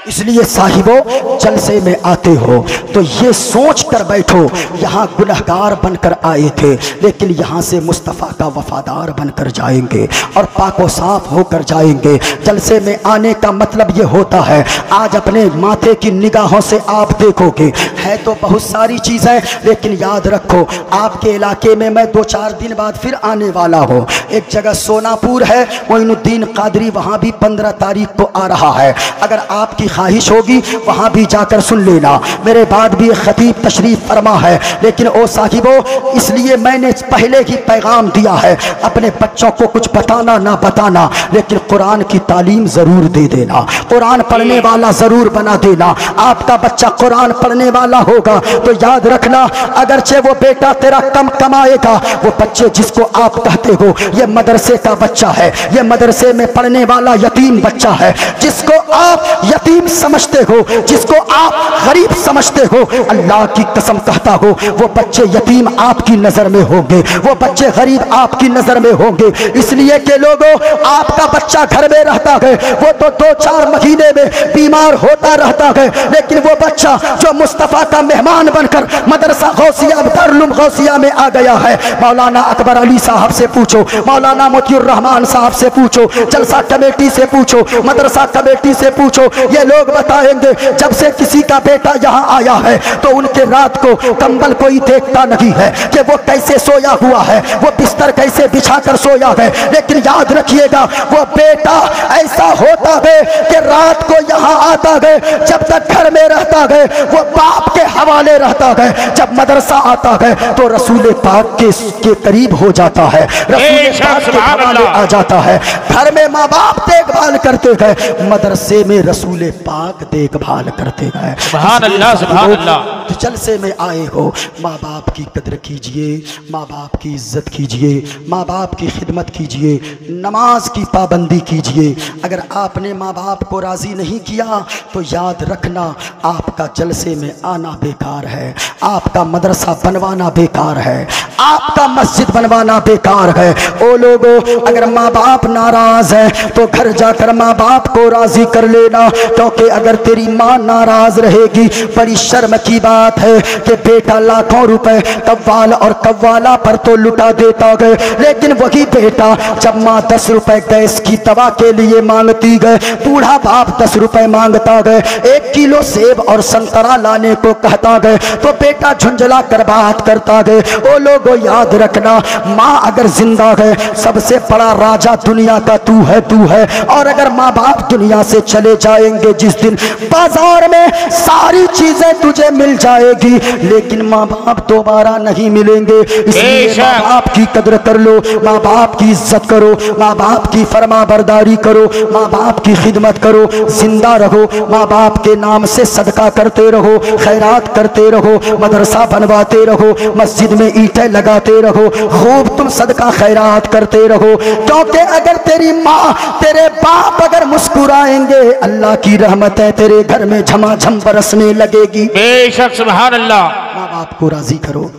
इसलिए साहिबों, जलसे में आते हो तो ये सोच कर बैठो, यहाँ गुनहगार बनकर आए थे लेकिन यहाँ से मुस्तफ़ा का वफादार बनकर जाएंगे और पाको साफ होकर जाएंगे। जलसे में आने का मतलब ये होता है, आज अपने माथे की निगाहों से आप देखोगे, है तो बहुत सारी चीज़ें, लेकिन याद रखो, आपके इलाके में मैं 2-4 दिन बाद फिर आने वाला हूँ। एक जगह सोनापुर है, मोइनुद्दीन कादरी, वहाँ भी 15 तारीख को आ रहा है। अगर आपकी ख्वाहिश होगी वहाँ भी जाकर सुन लेना। मेरे बाद भी एक खतीब तशरीफ फरमा है, लेकिन ओ साहिबो, इसलिए मैंने पहले ही पैगाम दिया है, अपने बच्चों को कुछ बताना ना बताना, लेकिन कुरान की तालीम ज़रूर दे देना, कुरान पढ़ने वाला ज़रूर बना देना। आपका बच्चा कुरान पढ़ने वाला होगा तो याद रखना, अगरचे वो बेटा तेरा कम कमाएगा, वो बच्चे जिसको आप कहते हो ये मदरसे का बच्चा है, ये मदरसे में पढ़ने वाला यतीम बच्चा है, जिसको आप यतीम समझते हो, जिसको आप गरीब समझते हो, अल्लाह की कसम कहता हो, वो बच्चे यतीम आपकी नजर में होंगे, वो बच्चे गरीब आपकी नजर में होंगे। इसलिए कि लोगों, आपका बच्चा घर में रहता है, वो तो 2-4 महीने में बीमार होता रहता है, लेकिन वो बच्चा जो मुस्तफ़ा का मेहमान बनकर मदरसा गौसिया, दारुल गौसिया में आ गया है, मौलाना अकबर अली साहब से पूछो, मौलाना मोतियुर रहमान साहब से पूछो, जलसा कमेटी से पूछो, मदरसा कमेटी से पूछो, ये लोग बताएंगे जब से किसी का बेटा यहाँ आया है तो उनके रात को कंबल कोई देखता नहीं है कि वो कैसे सोया हुआ है, वो बिस्तर कैसे बिछाकर सोया है। लेकिन याद रखिएगा वो बेटा ऐसा होता है कि रात को यहाँ आता है, जब तक घर में रहता है वो बाप के हवाले रहता है, जब मदरसा आता है तो रसूल पाक के करीब हो जाता है, रसूल पाक के हवाले आ जाता है। घर में माँ बाप देखभाल करते गए, मदरसे में रसूल पाक देखभाल करते गए। सुभान अल्लाह, सुभान अल्लाह। जलसे में आए हो, माँ बाप की कदर कीजिए, माँ बाप की इज्जत कीजिए, माँ बाप की खिदमत कीजिए, नमाज की पाबंदी कीजिए। अगर आपने माँ बाप को राज़ी नहीं किया तो याद रखना आपका जलसे में आना बेकार है, आपका मदरसा बनवाना बेकार है, आपका मस्जिद बनवाना बेकार है। ओ लोगों, अगर माँ बाप नाराज है तो घर जाकर माँ बाप को राज़ी कर लेना, क्योंकि अगर तेरी माँ नाराज रहेगी बड़ी शर्म की बात है कि बेटा लाखों रुपए कव्वाल और कव्वाला पर तो लुटा देता गए, लेकिन वही बेटा जब माँ 10 रुपए गैस की दवा के लिए मांगती गए, बूढ़ा बाप 10 रुपए मांगता गए, 1 किलो सेब और संतरा लाने को कहता गए तो बेटा झुंझला कर बात करता गए। ओ लोगों, याद रखना माँ अगर जिंदा है सबसे बड़ा राजा दुनिया का तू है। और अगर माँ बाप दुनिया से चले जाएंगे जिस दिन, बाजार में सारी चीजें तुझे मिल जाएगी लेकिन माँ बाप दोबारा नहीं मिलेंगे। इसलिए माँ बाप की कदर कर लो, माँ बाप की इज्जत करो, माँ बाप की फरमा बरदारी करो, माँ बाप की खिदमत करो, जिंदा रहो, माँ बाप के नाम से सदका करते रहो, खैरात करते रहो, मदरसा बनवाते रहो, मस्जिद में ईंटें लगाते रहो, खूब तुम सदका खैरात करते रहो। क्योंकि अगर तेरी माँ तेरे बाप अगर मुस्कुराएंगे अल्लाह की रहमत है तेरे घर में झमाझम बरसने लगेगी। बेशक, सुभान अल्लाह। माँ बाप को राजी करो।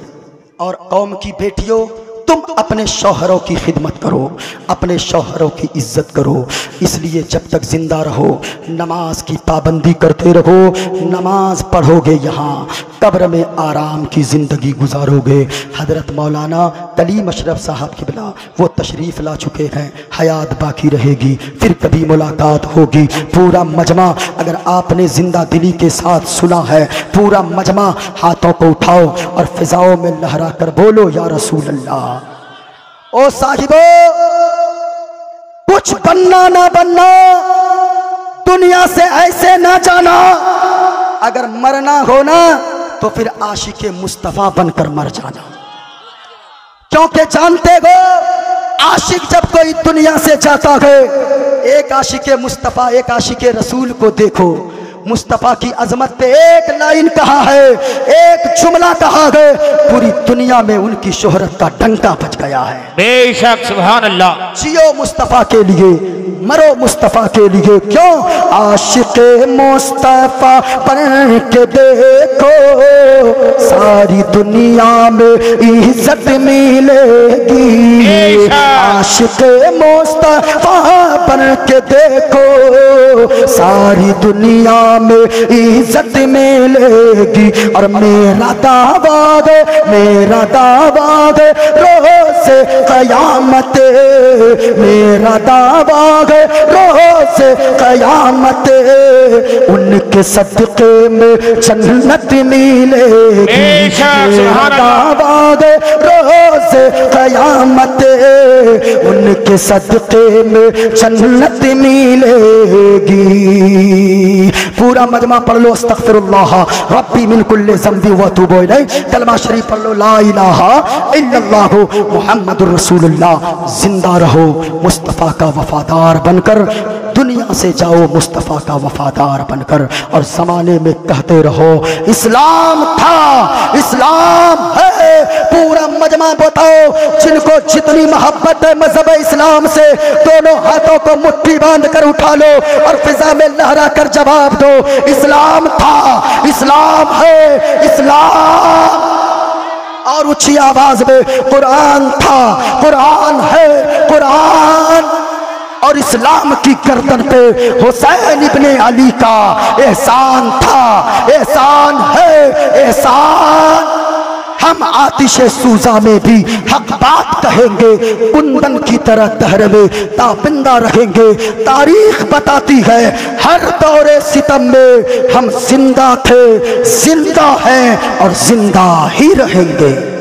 और कौम की बेटियों, तुम अपने शौहरों की खिदमत करो, अपने शौहरों की इज्जत करो। इसलिए जब तक जिंदा रहो नमाज की पाबंदी करते रहो, नमाज पढ़ोगे यहाँ कब्र में आराम की ज़िंदगी गुजारोगे। हज़रत मौलाना कलीम अशरफ साहब क़िबला वो तशरीफ़ ला चुके हैं, हयात बाकी रहेगी, फिर कभी मुलाकात होगी। पूरा मजमा अगर आपने ज़िंदा दिली के साथ सुना है, पूरा मजमा हाथों को उठाओ और फ़िज़ाओं में लहरा कर बोलो या रसूल अल्लाह। ओ साहिबो, कुछ बनना ना बनना, दुनिया से ऐसे ना जाना, अगर मरना हो ना तो फिर आशिके मुस्तफ़ा बनकर मर जाना। क्योंकि जानते हो आशिक जब कोई दुनिया से जाता है, एक आशिके मुस्तफ़ा एक आशिके रसूल को देखो, मुस्तफ़ा की अजमत पे एक लाइन कहा है, एक जुमला कहा है, पूरी दुनिया में उनकी शोहरत का डंका बज गया है। बेशक, सुभान अल्लाह। जियो मुस्तफ़ा के लिए, मरो मुस्तफ़ा के लिए। क्यों? आशिक़े मुस्तफ़ा बन के देखो, सारी दुनिया में इज्जत मिलेगी। आशिक़े मुस्तफ़ा बन के देखो, सारी दुनिया में इज्जत मिलेगी। और मेरा दावा है, मेरा दावा है, रोज़ क़यामत, मेरा दावा है, रोज़ क़यामत, उनके सदक़े में जन्नत मिलेगी। मेरा दावा है, रोज़ क़यामत, उनके सदक़े में जन्नत मिलेगी। पूरा मजमा पढ़ लो, अस्तग़फिरुल्लाह रब्बी मिन कुल्लि ज़ंबि व अतूबु इलैह। कलमा शरीफ पढ़ लो, ला इलाहा इल्लल्लाहु मुहम्मदुर रसूलुल्लाह। जिंदा रहो मुस्तफ़ा का वफादार बनकर, दुनिया से जाओ मुस्तफ़ा का वफादार बनकर, और ज़माने में कहते रहो इस्लाम था, इस्लाम है। पूरा मजमा बताओ, जिनको जितनी मोहब्बत है मज़हब इस्लाम से, दोनों हाथों को मुट्ठी बांध कर उठा लो और फिजा में लहरा कर जवाब दो, इस्लाम था, इस्लाम है, इस्लाम। और ऊंची आवाज में कुरान था, कुरान है, कुरान। और इस्लाम की गर्दन पे हुसैन इब्ने अली का एहसान था, एहसान है, एहसान। हम आतिशे सूजा में भी हक बात कहेंगे, कुंदन की तरह तहरवे ताबिंदा रहेंगे। तारीख बताती है हर दौरे सितम में हम जिंदा थे, जिंदा हैं और जिंदा ही रहेंगे।